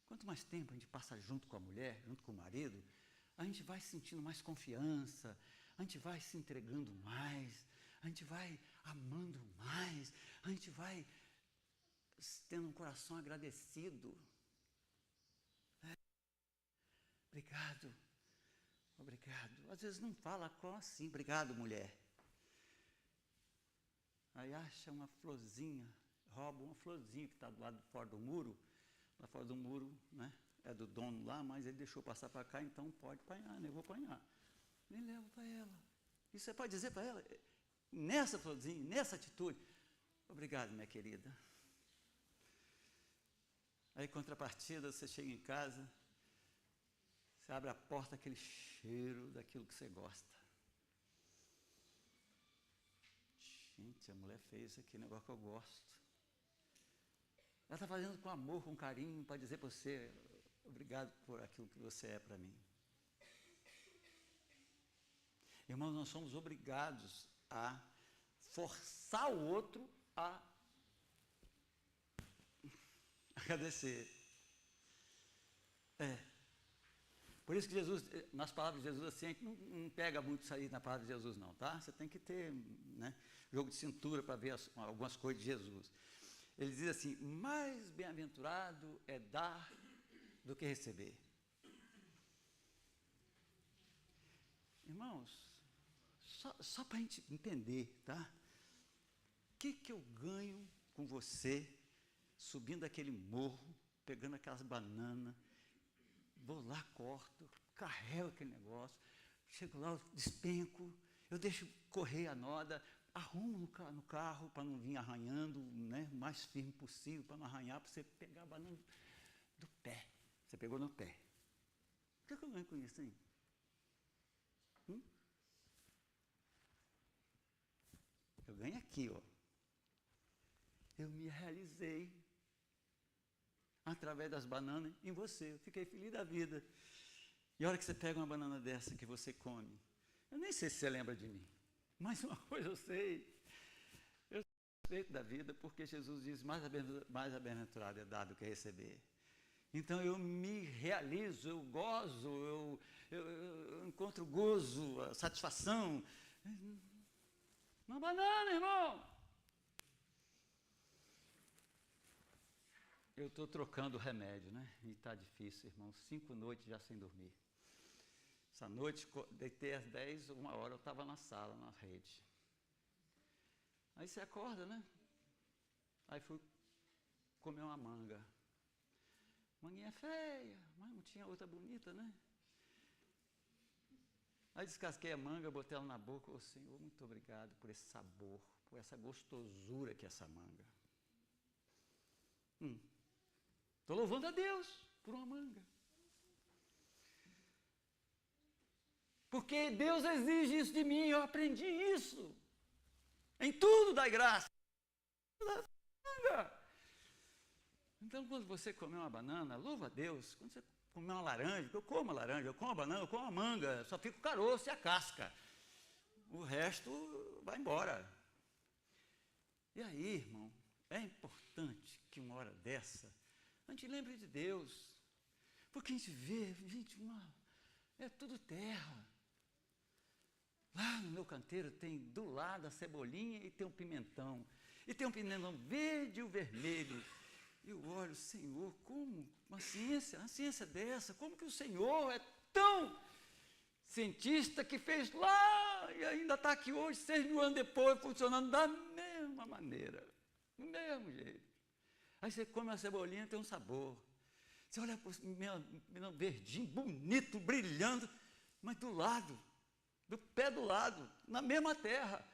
Quanto mais tempo a gente passa junto com a mulher, junto com o marido, a gente vai sentindo mais confiança, a gente vai se entregando mais, a gente vai amando mais, a gente vai tendo um coração agradecido. Obrigado, obrigado. Às vezes não fala assim, obrigado, mulher. Aí acha uma florzinha, rouba uma florzinha que está do lado fora do muro, lá fora do muro, né? É do dono lá, mas ele deixou passar para cá, então pode apanhar, né? Eu vou apanhar. Nem levo para ela. E você pode dizer para ela, nessa florzinha, nessa atitude, obrigado, minha querida. Aí, contrapartida, você chega em casa, você abre a porta, aquele cheiro daquilo que você gosta. Gente, a mulher fez aqui, negócio que eu gosto. Ela está fazendo com amor, com carinho, para dizer para você, obrigado por aquilo que você é para mim. Irmãos, nós somos obrigados a forçar o outro a Agradecer. Por isso que Jesus, nas palavras de Jesus, assim, a gente não pega muito isso aí na palavra de Jesus, não, tá? Você tem que ter, né, jogo de cintura para ver algumas coisas de Jesus. Ele diz assim: mais bem-aventurado é dar do que receber. Irmãos, só para a gente entender, tá? O que eu ganho com você subindo aquele morro, pegando aquelas bananas, vou lá, corto, carrego aquele negócio, chego lá, eu despenco, eu deixo correr a noda, arrumo no carro para não vir arranhando, né, o mais firme possível, para não arranhar, para você pegar a banana do pé. Você pegou no pé. O que eu ganho com isso, hein? Eu ganho aqui, ó. Eu me realizei através das bananas em você. Eu fiquei feliz da vida. E a hora que você pega uma banana dessa que você come, eu nem sei se você lembra de mim, mas uma coisa eu sei. Eu sou satisfeito da vida, porque Jesus diz: mais bem-aventurado é dar do que receber. Então eu me realizo, eu gozo, eu encontro gozo, satisfação. Uma banana, irmão. Eu estou trocando o remédio, né? E está difícil, irmão. 5 noites já sem dormir. Essa noite, deitei às 10, 1 hora, eu estava na sala, na rede. Aí você acorda, né? Aí fui comer uma manga. Manguinha feia, mas não tinha outra bonita, né? Aí descasquei a manga, botei ela na boca. Ô Senhor, muito obrigado por esse sabor, por essa gostosura que é essa manga. Estou louvando a Deus por uma manga. Porque Deus exige isso de mim, eu aprendi isso. Em tudo dai graça. Manga. Então, quando você comer uma banana, louva a Deus. Quando você comer uma laranja, eu como a laranja, eu como a banana, eu como a manga, só fica o caroço e a casca. O resto vai embora. E aí, irmão, é importante que uma hora dessa a gente lembre de Deus. Porque a gente vê, gente, é tudo terra. Lá no meu canteiro tem do lado a cebolinha e tem um pimentão. E tem um pimentão verde e o vermelho. E eu olho, Senhor, como uma ciência dessa, como que o Senhor é tão cientista que fez lá e ainda está aqui hoje, 6.000 anos depois, funcionando da mesma maneira, do mesmo jeito. Aí você come a cebolinha, tem um sabor. Você olha para o meu verdinho, bonito, brilhando, mas do lado, do pé do lado, na mesma terra,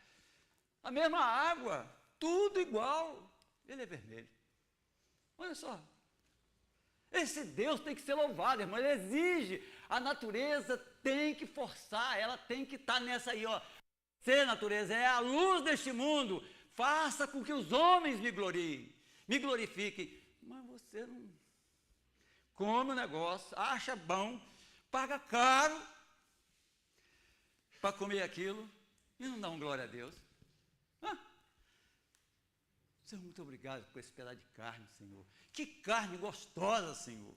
a mesma água, tudo igual, ele é vermelho. Olha só, esse Deus tem que ser louvado, irmão, ele exige, a natureza tem que forçar, ela tem que estar nessa aí, ó. Você, natureza, é a luz deste mundo, faça com que os homens me gloriem, me glorifiquem, mas você não come o negócio, acha bom, paga caro para comer aquilo e não dá uma glória a Deus. Senhor, muito obrigado por esse pedaço de carne, Senhor. Que carne gostosa, Senhor.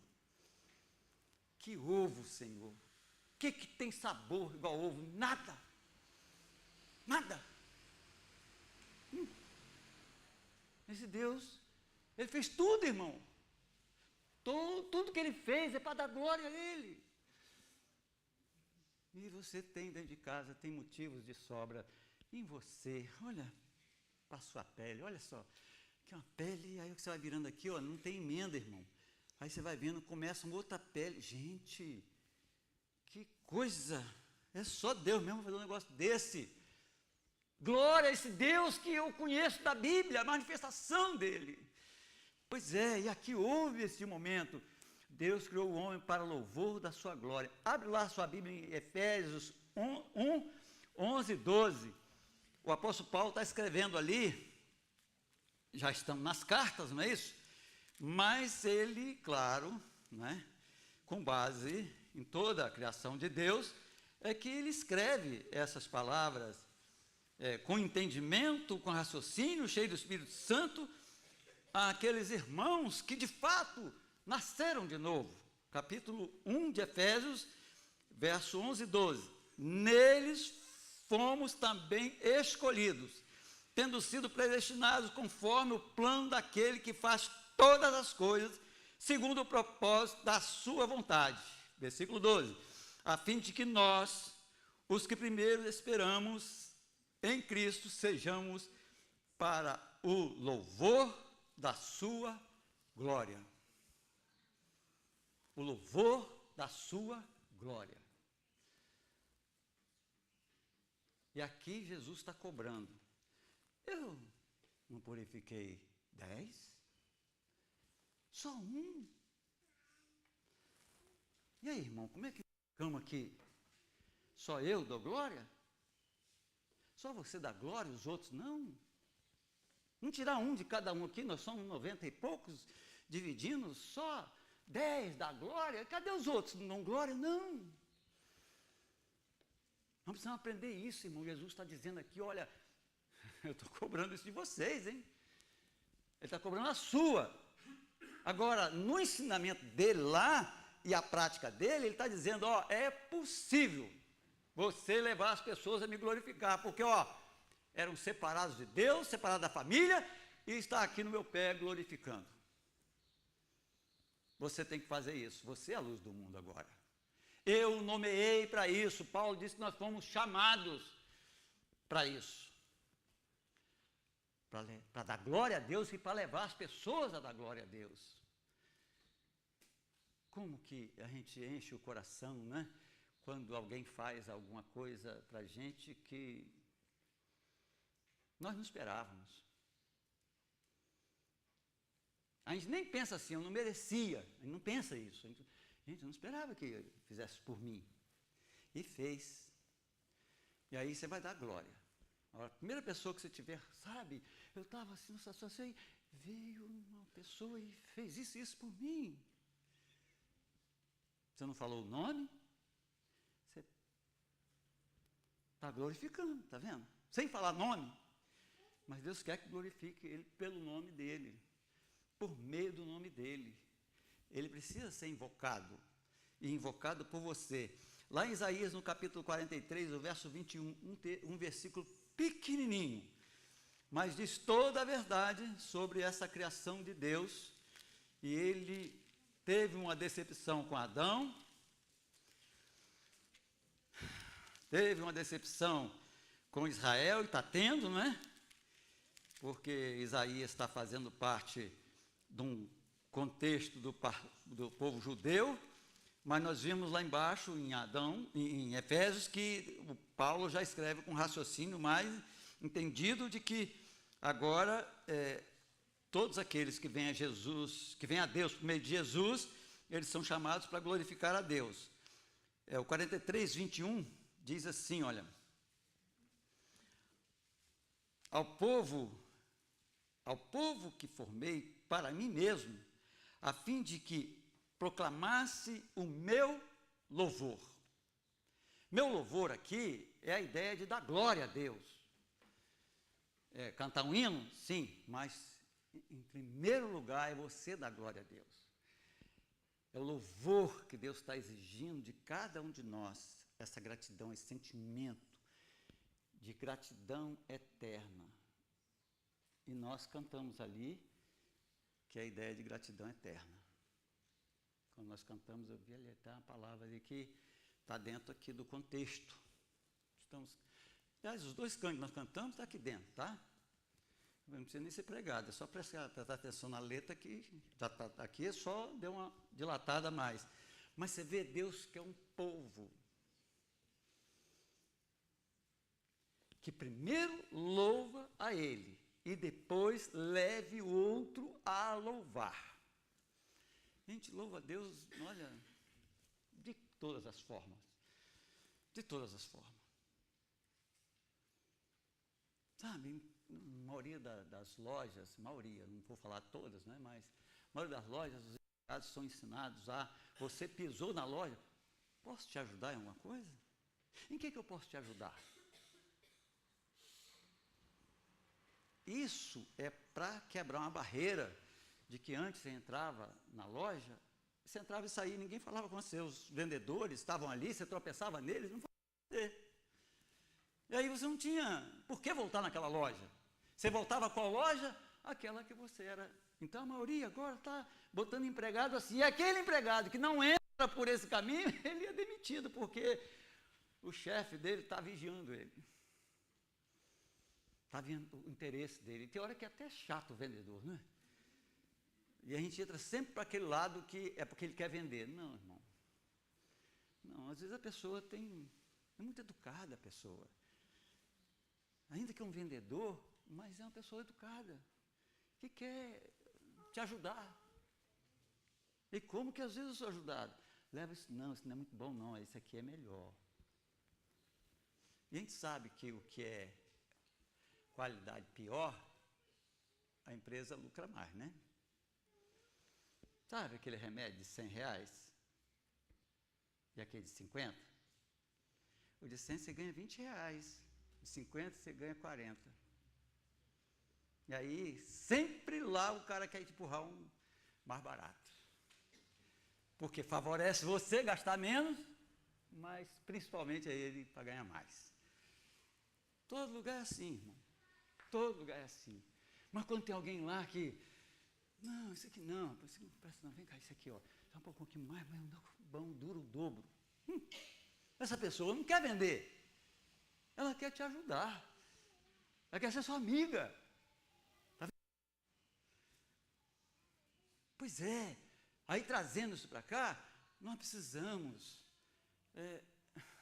Que ovo, Senhor. O que tem sabor igual ovo? Nada. Nada. Esse Deus, ele fez tudo, irmão. Tudo que ele fez é para dar glória a ele. E você tem dentro de casa, tem motivos de sobra em você. Olha para a sua pele, olha só, que é uma pele, aí você vai virando aqui, ó, não tem emenda, irmão. Aí você vai vendo, começa uma outra pele. Gente, que coisa, é só Deus mesmo fazer um negócio desse. Glória a esse Deus que eu conheço da Bíblia, a manifestação dele. Pois é, e aqui houve esse momento. Deus criou o homem para louvor da sua glória. Abre lá a sua Bíblia em Efésios 1, 11 e 12. O apóstolo Paulo está escrevendo ali, já estamos nas cartas, não é isso? Mas ele, claro, né, com base em toda a criação de Deus, é que ele escreve essas palavras com entendimento, com raciocínio, cheio do Espírito Santo, àqueles irmãos que de fato nasceram de novo. Capítulo 1 de Efésios, verso 11 e 12. Neles fomos também escolhidos, tendo sido predestinados conforme o plano daquele que faz todas as coisas, segundo o propósito da sua vontade. Versículo 12. A fim de que nós, os que primeiro esperamos em Cristo, sejamos para o louvor da sua glória. O louvor da sua glória. E aqui Jesus está cobrando. Eu não purifiquei 10? Só um? E aí, irmão, como é que ficamos aqui? Só eu dou glória? Só você dá glória, os outros não? Vamos tirar um de cada um aqui, nós somos 90 e poucos, dividindo, só 10 dá glória? Cadê os outros? Não dão glória? Não. Nós precisamos aprender isso, irmão. Jesus está dizendo aqui, olha, eu estou cobrando isso de vocês, hein? Ele está cobrando a sua. Agora, no ensinamento dele lá, e a prática dele, ele está dizendo, ó, é possível você levar as pessoas a me glorificar, porque, ó, eram separados de Deus, separados da família, e está aqui no meu pé glorificando. Você tem que fazer isso, você é a luz do mundo agora. Eu nomeei para isso, Paulo disse que nós fomos chamados para isso. Para dar glória a Deus e para levar as pessoas a dar glória a Deus. Como que a gente enche o coração, né? Quando alguém faz alguma coisa para a gente que nós não esperávamos. A gente nem pensa assim, eu não merecia, a gente não pensa isso. Gente, eu não esperava que fizesse por mim. E fez. E aí você vai dar glória. A primeira pessoa que você tiver, sabe, eu estava assim nessa situação, e veio uma pessoa e fez isso por mim. Você não falou o nome? Você está glorificando, está vendo? Sem falar nome. Mas Deus quer que glorifique Ele pelo nome dEle, por meio do nome dEle. Ele precisa ser invocado, e invocado por você. Lá em Isaías, no capítulo 43, o verso 21, um versículo pequenininho, mas diz toda a verdade sobre essa criação de Deus. E ele teve uma decepção com Adão, teve uma decepção com Israel, e está tendo, não é? Porque Isaías está fazendo parte de um contexto do povo judeu, mas nós vimos lá embaixo, em Efésios, que o Paulo já escreve com raciocínio mais entendido de que agora todos aqueles que vêm a Jesus, que vêm a Deus por meio de Jesus, eles são chamados para glorificar a Deus. O 43, 21 diz assim, olha, ao povo que formei para mim mesmo, a fim de que proclamasse o meu louvor. Meu louvor aqui é a ideia de dar glória a Deus. Cantar um hino? Sim, mas em primeiro lugar é você dar glória a Deus. É o louvor que Deus está exigindo de cada um de nós, essa gratidão, esse sentimento de gratidão eterna. E nós cantamos ali que é a ideia de gratidão eterna. Quando nós cantamos, eu vi ali até uma palavra ali que está dentro aqui do contexto. Aliás, os dois cantos que nós cantamos estão aqui dentro, tá? Não precisa nem ser pregado, é só prestar atenção na letra que já está aqui, é só deu uma dilatada a mais. Mas você vê Deus que é um povo que primeiro louva a Ele e depois leve o outro a louvar. A gente louva a Deus, olha, de todas as formas. De todas as formas. Sabe, a maioria das lojas, não vou falar todas, né, mas a maioria das lojas, os empregados são ensinados a, você pisou na loja, posso te ajudar em alguma coisa? Em que eu posso te ajudar? isso é para quebrar uma barreira de que antes você entrava na loja, você entrava e saía, ninguém falava com você, os vendedores estavam ali, você tropeçava neles, não falava com você. E aí você não tinha por que voltar naquela loja. Você voltava a qual loja? Aquela que você era. Então a maioria agora está botando empregado assim. E aquele empregado que não entra por esse caminho, ele é demitido, porque o chefe dele está vigiando ele. Está vendo o interesse dele. Tem hora que é até chato o vendedor, né? E a gente entra sempre para aquele lado que é porque ele quer vender. Não, irmão. Não, às vezes a pessoa é muito educada, a pessoa. Ainda que é um vendedor, mas é uma pessoa educada, que quer te ajudar. E como que às vezes eu sou ajudado? Leva isso não é muito bom não, isso aqui é melhor. E a gente sabe que o que é qualidade pior, a empresa lucra mais, né? Sabe aquele remédio de R$100 e aquele de 50? O de 100 você ganha R$20, o de 50 você ganha 40. E aí, sempre lá o cara quer te empurrar um mais barato. Porque favorece você gastar menos, mas principalmente a ele para ganhar mais. Todo lugar é assim, irmão. Todo lugar é assim. Mas quando tem alguém lá que, não, isso aqui não, isso não presta não, vem cá, isso aqui, ó, tá um pouquinho mais, mas não bom, dura o dobro. Essa pessoa não quer vender. Ela quer te ajudar. Ela quer ser sua amiga. Tá vendo? Pois é. Aí, trazendo isso para cá, nós precisamos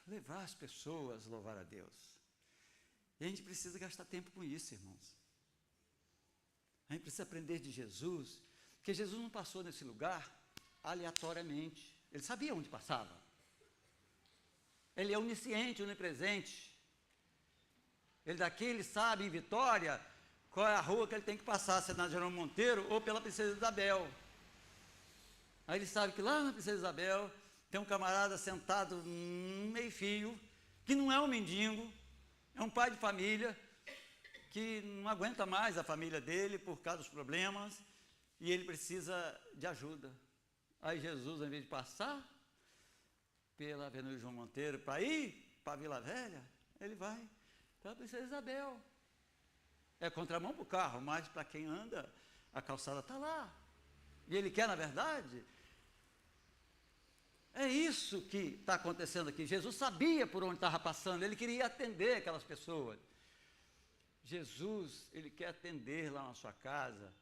levar as pessoas a louvar a Deus. E a gente precisa gastar tempo com isso, irmãos. A gente precisa aprender de Jesus, porque Jesus não passou nesse lugar aleatoriamente. Ele sabia onde passava. Ele é onisciente, onipresente. Ele sabe em Vitória qual é a rua que ele tem que passar, se é na Jerônimo Monteiro ou pela Princesa Isabel. Aí ele sabe que lá na Princesa Isabel tem um camarada sentado meio fio, que não é um mendigo, é um pai de família, que não aguenta mais a família dele por causa dos problemas, e ele precisa de ajuda. Aí Jesus, ao invés de passar pela Avenida João Monteiro para ir para a Vila Velha, ele vai para a Princesa Isabel. É contramão para o carro, mas para quem anda, a calçada está lá. E ele quer, na verdade, é isso que está acontecendo aqui. Jesus sabia por onde estava passando, ele queria atender aquelas pessoas. Jesus, ele quer atender lá na sua casa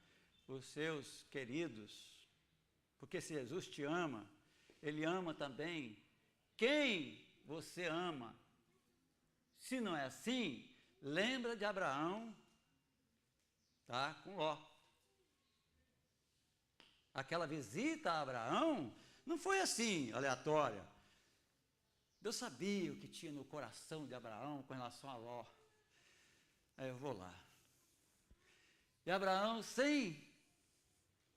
os seus queridos, porque se Jesus te ama, ele ama também quem você ama. Se não é assim, lembra de Abraão, tá? Com Ló. Aquela visita a Abraão não foi assim, aleatória. Deus sabia o que tinha no coração de Abraão com relação a Ló. Aí eu vou lá. E Abraão, sem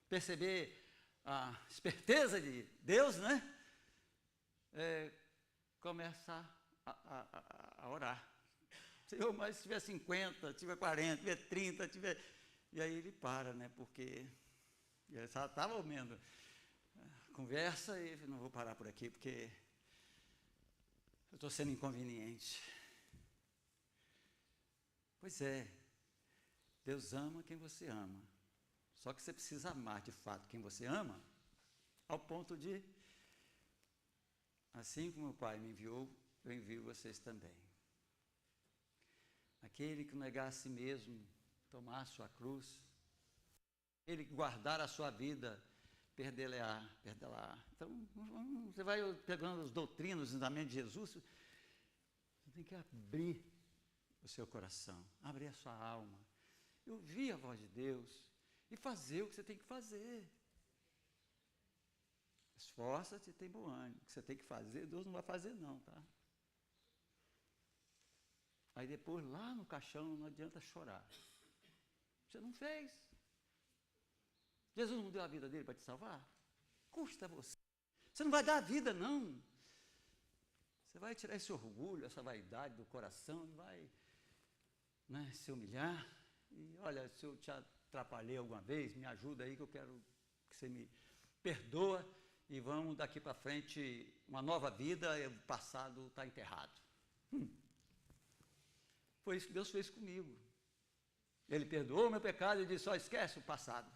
perceber a esperteza de Deus, né? Começa a orar. Senhor, mas se tiver 50, se tiver 40, se tiver 30, se tiver... E aí ele para, né? Porque ele estava ouvindo conversa e não vou parar por aqui, porque eu estou sendo inconveniente. Pois é, Deus ama quem você ama. Só que você precisa amar de fato quem você ama, ao ponto de, assim como o Pai me enviou, eu envio vocês também. Aquele que negar a si mesmo, tomar a sua cruz, ele que guardar a sua vida, perder-la. Então, você vai pegando as doutrinas, os ensinamentos de Jesus, você tem que abrir o seu coração, abrir a sua alma, e ouvir a voz de Deus, e fazer o que você tem que fazer. Esforça-te e tem bom ânimo. O que você tem que fazer, Deus não vai fazer não, tá? Aí depois, lá no caixão, não adianta chorar. Você não fez. Jesus não deu a vida dele para te salvar? Custa você. Você não vai dar a vida, não. Você vai tirar esse orgulho, essa vaidade do coração, vai, né, se humilhar E olha, se eu te atrapalhei alguma vez, me ajuda aí que eu quero que você me perdoa e vamos daqui para frente uma nova vida, e o passado está enterrado. Foi isso que Deus fez comigo. Ele perdoou o meu pecado e disse, esquece o passado.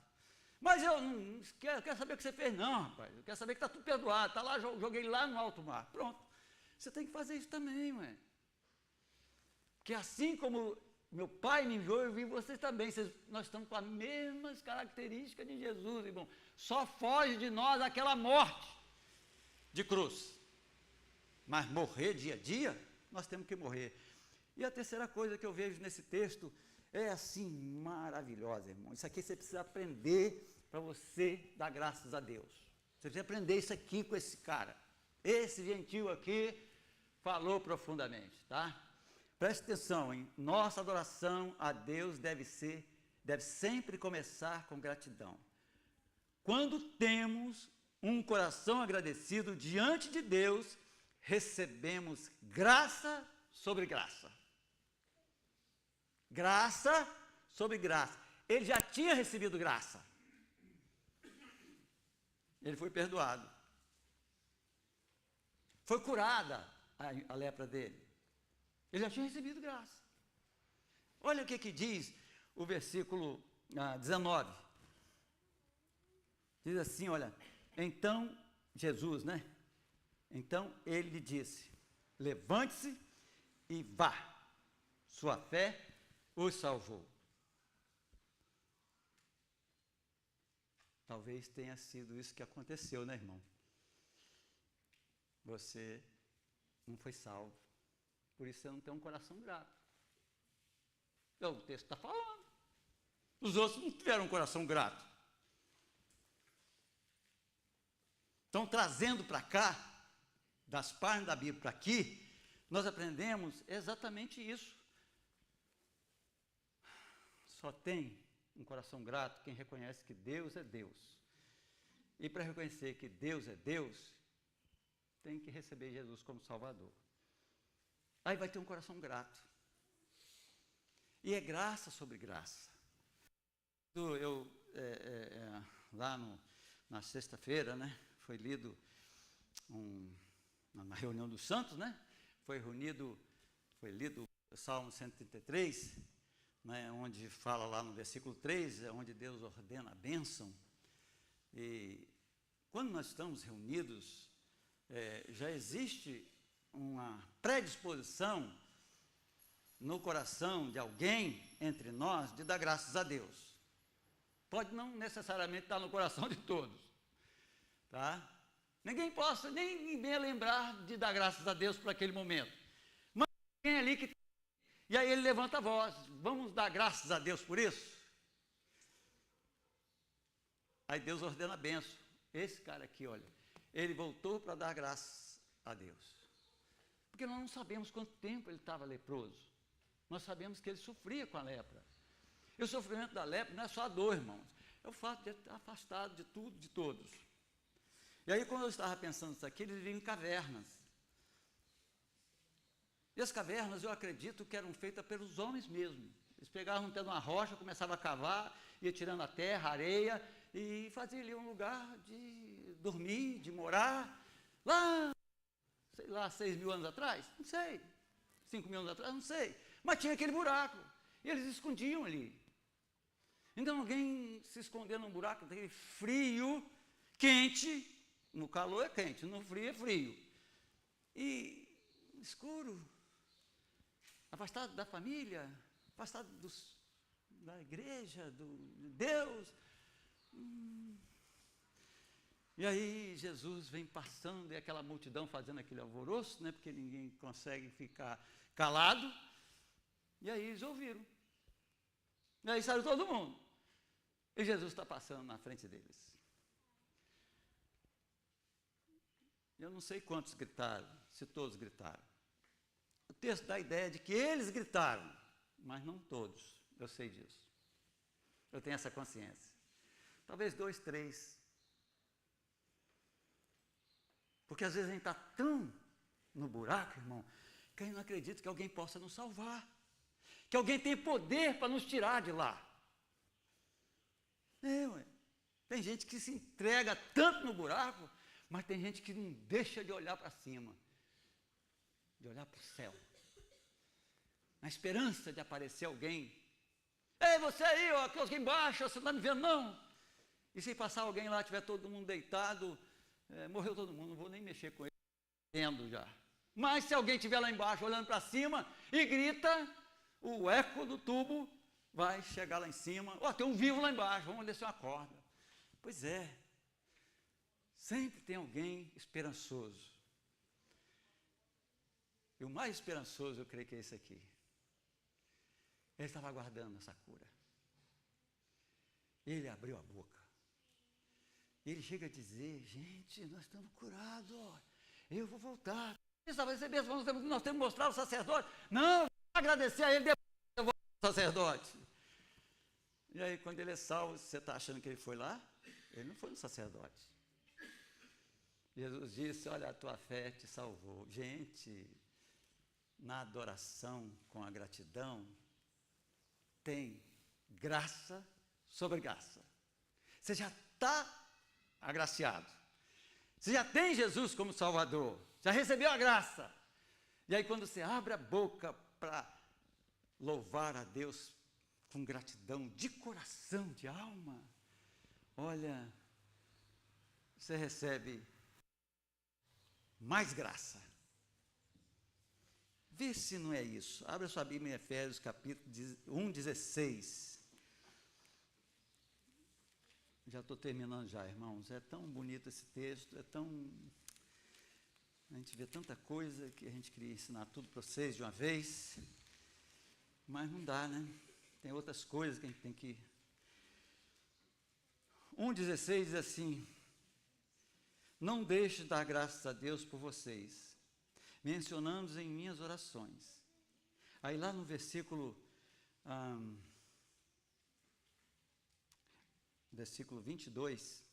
Mas eu não quero saber o que você fez, não, rapaz. Eu quero saber que está tudo perdoado. Está lá, joguei lá no alto mar. Pronto. Você tem que fazer isso também, ué. Porque assim como meu pai me enviou, eu vi vocês também. Nós estamos com as mesmas características de Jesus, irmão. Só foge de nós aquela morte de cruz. Mas morrer dia a dia, nós temos que morrer. E a terceira coisa que eu vejo nesse texto é assim, maravilhosa, irmão. Isso aqui você precisa aprender para você dar graças a Deus. Você precisa aprender isso aqui com esse cara. Esse gentil aqui falou profundamente, tá? Preste atenção, hein? Nossa adoração a Deus deve sempre começar com gratidão. Quando temos um coração agradecido diante de Deus, recebemos graça sobre graça. Graça sobre graça. Ele já tinha recebido graça. Ele foi perdoado. Foi curada a lepra dele. Ele já tinha recebido graça. Olha o que diz o versículo 19. Diz assim, olha, então, Jesus, né? Então ele lhe disse, levante-se e vá. Sua fé os salvou. Talvez tenha sido isso que aconteceu, né, irmão? Você não foi salvo. Por isso você não tem um coração grato. O texto está falando. Os outros não tiveram um coração grato. Então, trazendo para cá, das páginas da Bíblia para aqui, nós aprendemos exatamente isso. Só tem um coração grato quem reconhece que Deus é Deus. E para reconhecer que Deus é Deus, tem que receber Jesus como Salvador. Aí vai ter um coração grato. E é graça sobre graça. Lá na sexta-feira, né, foi lido na reunião dos santos, né, foi lido o Salmo 133, né, onde fala lá no versículo 3, onde Deus ordena a bênção. E quando nós estamos reunidos, já existe uma predisposição no coração de alguém entre nós de dar graças a Deus. Pode não necessariamente estar no coração de todos, tá? Ninguém vai lembrar de dar graças a Deus por aquele momento. Mas alguém ali que... E aí ele levanta a voz, vamos dar graças a Deus por isso? Aí Deus ordena a bênção. Esse cara aqui, olha, ele voltou para dar graças a Deus. Porque nós não sabemos quanto tempo ele estava leproso. Nós sabemos que ele sofria com a lepra. E o sofrimento da lepra não é só a dor, irmãos. É o fato de estar afastado de tudo, de todos. E aí, quando eu estava pensando isso aqui, eles viviam em cavernas. E as cavernas, eu acredito que eram feitas pelos homens mesmo. Eles pegavam um pé de uma rocha, começavam a cavar, ia tirando a terra, a areia, e faziam ali um lugar de dormir, de morar. Lá, sei lá, 6.000 anos atrás? Não sei. 5.000 anos atrás? Não sei. Mas tinha aquele buraco. E eles escondiam ali. Então alguém se esconder num buraco, daquele frio, quente. No calor é quente, no frio é frio. E escuro. Afastado da família, afastado da igreja, de Deus. E aí Jesus vem passando e aquela multidão fazendo aquele alvoroço, né, porque ninguém consegue ficar calado. E aí eles ouviram. E aí saiu todo mundo. E Jesus está passando na frente deles. Eu não sei quantos gritaram, se todos gritaram. O texto dá a ideia de que eles gritaram, mas não todos. Eu sei disso. Eu tenho essa consciência. Talvez 2, 3. Porque às vezes a gente está tão no buraco, irmão, que a gente não acredita que alguém possa nos salvar. que alguém tem poder para nos tirar de lá. Ué. Tem gente que se entrega tanto no buraco, mas tem gente que não deixa de olhar para cima, de olhar para o céu, na esperança de aparecer alguém. Ei, você aí, ó, aqui embaixo, você não está me vendo, não? E se passar alguém lá, tiver todo mundo deitado, morreu todo mundo, não vou nem mexer com ele, vendo já. Mas se alguém estiver lá embaixo, olhando para cima, e grita, o eco do tubo vai chegar lá em cima. Ó, tem um vivo lá embaixo, vamos descer uma corda. Pois é, sempre tem alguém esperançoso. E o mais esperançoso, eu creio que é esse aqui. Ele estava aguardando essa cura. Ele abriu a boca. Ele chega a dizer, gente, nós estamos curados, ó. Eu vou voltar. Estava recebendo, nós temos que mostrar ao sacerdote. Não, agradecer a ele, depois eu vou ao sacerdote. E aí, quando ele é salvo, você está achando que ele foi lá? Ele não foi no sacerdote. Jesus disse, olha, a tua fé te salvou. Gente, na adoração com a gratidão, tem graça sobre graça. Você já está agraciado. Você já tem Jesus como Salvador. Já recebeu a graça. E aí quando você abre a boca para louvar a Deus com gratidão, de coração, de alma, olha, você recebe mais graça. Vê se não é isso. Abra sua Bíblia em Efésios, capítulo 1:16. Já estou terminando já, irmãos. É tão bonito esse texto, é tão... A gente vê tanta coisa que a gente queria ensinar tudo para vocês de uma vez, mas não dá, né? Tem outras coisas que a gente tem que... 1:16 diz assim, não deixe de dar graças a Deus por vocês, mencionando-os em minhas orações. Aí lá no versículo 22,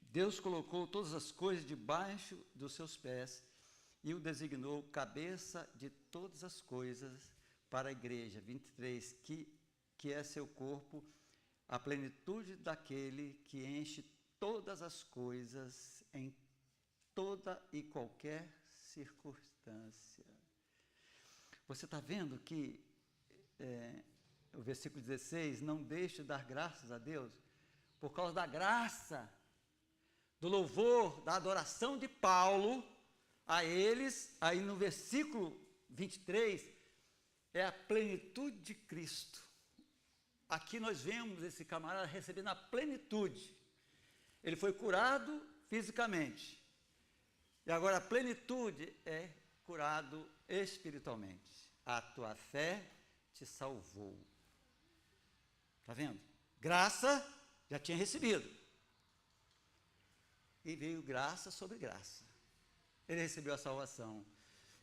Deus colocou todas as coisas debaixo dos seus pés e o designou cabeça de todas as coisas para a igreja. 23, que é seu corpo, a plenitude daquele que enche todas as coisas em toda e qualquer circunstância. Você está vendo que o versículo 16, não deixe de dar graças a Deus, por causa da graça, do louvor, da adoração de Paulo a eles. Aí no versículo 23, é a plenitude de Cristo. Aqui nós vemos esse camarada recebendo a plenitude. Ele foi curado fisicamente. E agora a plenitude é curado espiritualmente. A tua fé te salvou. Está vendo? Graça já tinha recebido. E veio graça sobre graça. Ele recebeu a salvação.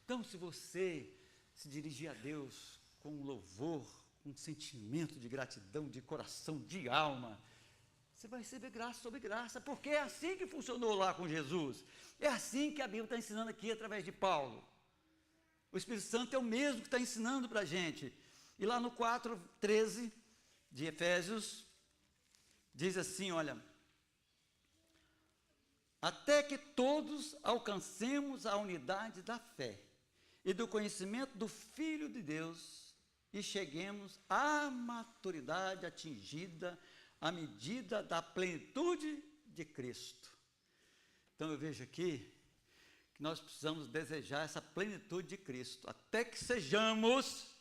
Então, se você se dirigir a Deus com louvor, com sentimento de gratidão, de coração, de alma, você vai receber graça sobre graça, porque é assim que funcionou lá com Jesus. É assim que a Bíblia está ensinando aqui através de Paulo. O Espírito Santo é o mesmo que está ensinando para a gente. E lá no 4:13 de Efésios, diz assim, olha, até que todos alcancemos a unidade da fé e do conhecimento do Filho de Deus e cheguemos à maturidade atingida à medida da plenitude de Cristo. Então eu vejo aqui que nós precisamos desejar essa plenitude de Cristo, até que sejamos,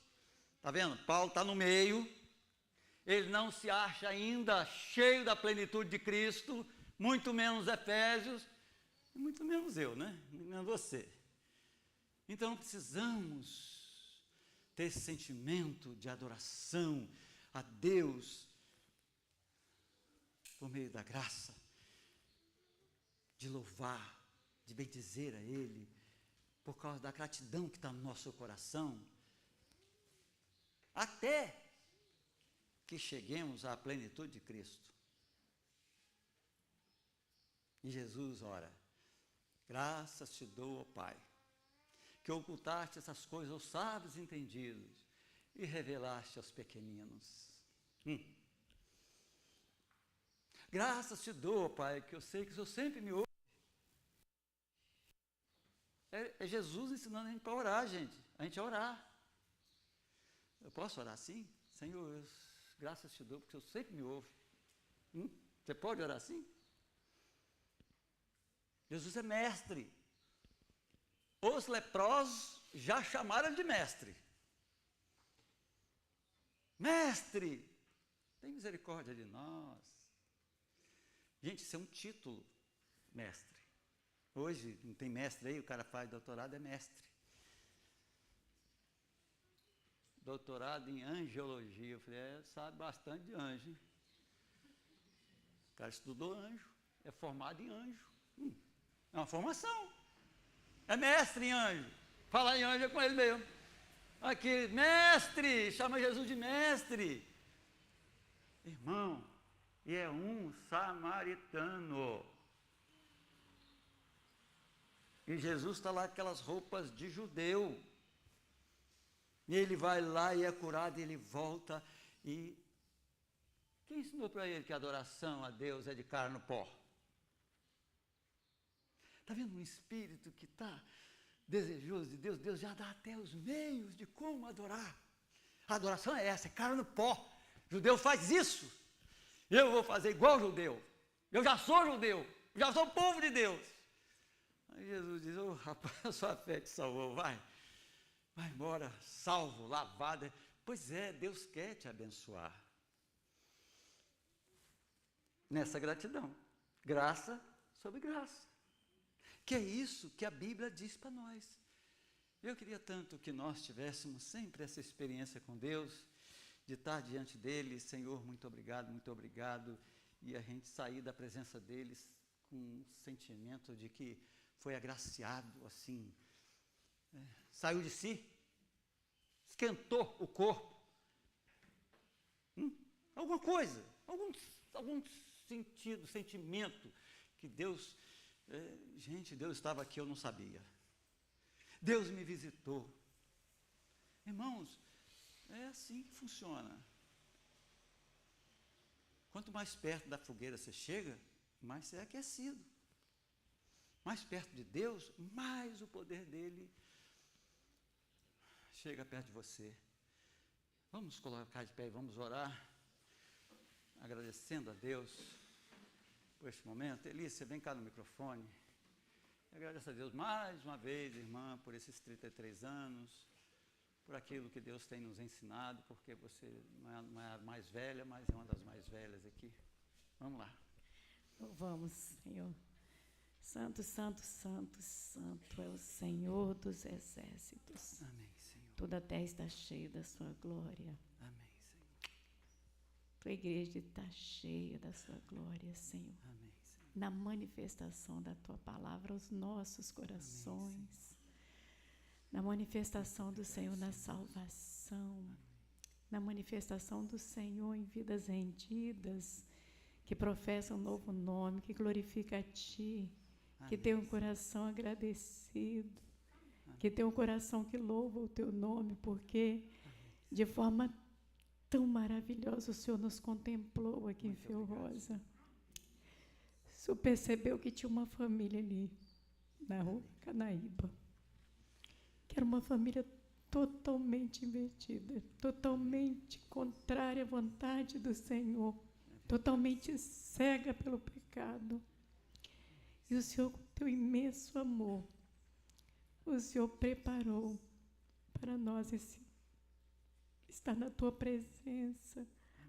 está vendo? Paulo está no meio, ele não se acha ainda cheio da plenitude de Cristo, muito menos Efésios, muito menos eu, né? Muito menos você. Então precisamos ter esse sentimento de adoração a Deus por meio da graça, de louvar, de bendizer a Ele, por causa da gratidão que está no nosso coração, até que cheguemos à plenitude de Cristo. E Jesus ora, graças te dou, ó Pai, que que ocultaste essas coisas aos sábios e entendidos e revelaste aos pequeninos. Graças te dou, Pai, que eu sei que o Senhor sempre me ouve. É Jesus ensinando a gente para orar, gente. A gente orar. Eu posso orar assim? Senhor, graças te dou, porque o Senhor sempre me ouve. Você pode orar assim? Jesus é mestre. Os leprosos já chamaram ele de mestre. Mestre, tem misericórdia de nós. Gente, isso é um título, mestre. Hoje não tem mestre aí, o cara faz doutorado, é mestre. Doutorado em angiologia. Eu falei, sabe bastante de anjo, hein? O cara estudou anjo, é formado em anjo. É uma formação. É mestre em anjo. Falar em anjo é com ele mesmo. Aqui, mestre, chama Jesus de mestre. Irmão, e é um samaritano. E Jesus está lá com aquelas roupas de judeu. E ele vai lá e é curado, e ele volta. E quem ensinou para ele que a adoração a Deus é de cara no pó? Está vendo um espírito que está desejoso de Deus? Deus já dá até os meios de como adorar. A adoração é essa, é cara no pó. O judeu faz isso. Eu vou fazer igual o judeu. Eu já sou judeu, já sou povo de Deus. Aí Jesus diz, rapaz, a sua fé te salvou, vai embora, salvo, lavado. Pois é, Deus quer te abençoar. Nessa gratidão, graça sobre graça. Que é isso que a Bíblia diz para nós. Eu queria tanto que nós tivéssemos sempre essa experiência com Deus, de estar diante dele, Senhor, muito obrigado, e a gente sair da presença deles com um sentimento de que foi agraciado, assim, saiu de si, esquentou o corpo, alguma coisa, algum sentido, sentimento, que Deus, gente, Deus estava aqui, eu não sabia, Deus me visitou. Irmãos, é assim que funciona. Quanto mais perto da fogueira você chega, mais você é aquecido. Mais perto de Deus, mais o poder dele chega perto de você. Vamos colocar de pé e vamos orar, agradecendo a Deus por este momento. Elícia, vem cá no microfone. Eu agradeço a Deus mais uma vez, irmã, por esses 33 anos, por aquilo que Deus tem nos ensinado, porque você não é a mais velha, mas é uma das mais velhas aqui. Vamos lá. Vamos, Senhor. Santo, santo, santo, santo é o Senhor dos exércitos. Amém, Senhor. Toda a terra está cheia da sua glória. Amém, Senhor. Tua igreja está cheia da sua glória, Senhor. Amém, Senhor. Na manifestação da tua palavra aos nossos corações. Amém, na manifestação do Senhor na salvação. Na manifestação do Senhor em vidas rendidas, que professam um novo nome, que glorifica a Ti. Que tem um coração agradecido, que tem um coração que louva o Teu nome, porque de forma tão maravilhosa o Senhor nos contemplou aqui em Fio Rosa. O Senhor percebeu que tinha uma família ali, na rua Canaíba, que era uma família totalmente invertida, totalmente contrária à vontade do Senhor, totalmente cega pelo pecado. E o Senhor, com teu imenso amor, o Senhor preparou para nós estar na tua presença,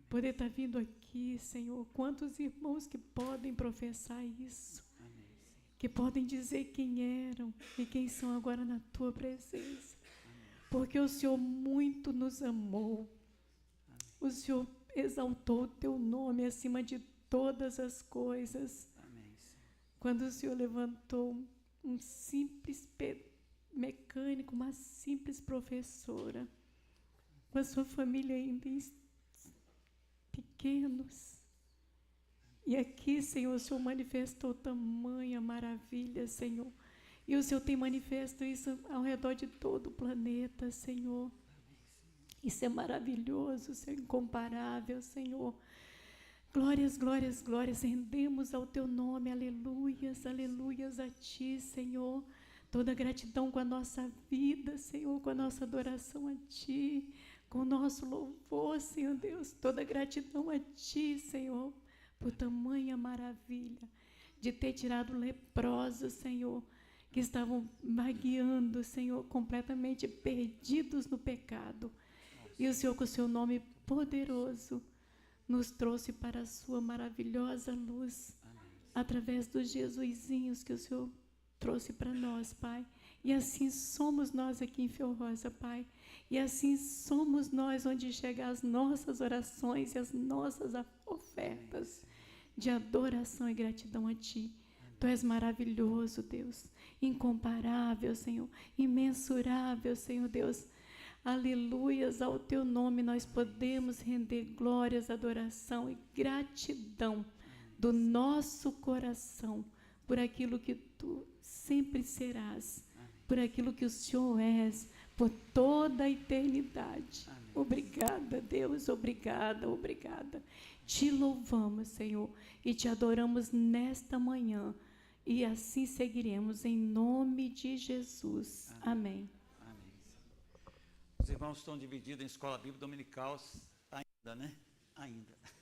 poder estar vindo aqui, Senhor. Quantos irmãos que podem professar isso, que podem dizer quem eram e quem são agora na tua presença, porque o Senhor muito nos amou, o Senhor exaltou o teu nome acima de todas as coisas. Quando o Senhor levantou um simples mecânico, uma simples professora, com a sua família ainda pequenos. E aqui, Senhor, o Senhor manifestou tamanha maravilha, Senhor. E o Senhor tem manifesto isso ao redor de todo o planeta, Senhor. Isso é maravilhoso, Senhor, incomparável, Senhor. Glórias, glórias, glórias, rendemos ao Teu nome, aleluias, aleluias a Ti, Senhor. Toda gratidão com a nossa vida, Senhor, com a nossa adoração a Ti, com o nosso louvor, Senhor Deus. Toda gratidão a Ti, Senhor, por tamanha maravilha de ter tirado leprosos, Senhor, que estavam vagueando, Senhor, completamente perdidos no pecado. E o Senhor, com o Seu nome poderoso, nos trouxe para a Sua maravilhosa luz, através dos Jesusinhos que o Senhor trouxe para nós, Pai. E assim somos nós aqui em Fiel Rosa, Pai. E assim somos nós onde chegam as nossas orações e as nossas ofertas de adoração e gratidão a Ti. Tu és maravilhoso, Deus, incomparável, Senhor, imensurável, Senhor Deus. Aleluias, ao Teu nome nós podemos render glórias, adoração e gratidão do nosso coração por aquilo que Tu sempre serás, por aquilo que o Senhor és, por toda a eternidade. Obrigada, Deus, obrigada, obrigada. Te louvamos, Senhor, e Te adoramos nesta manhã, e assim seguiremos em nome de Jesus. Amém. Os irmãos estão divididos em escola bíblica dominical ainda, né? Ainda.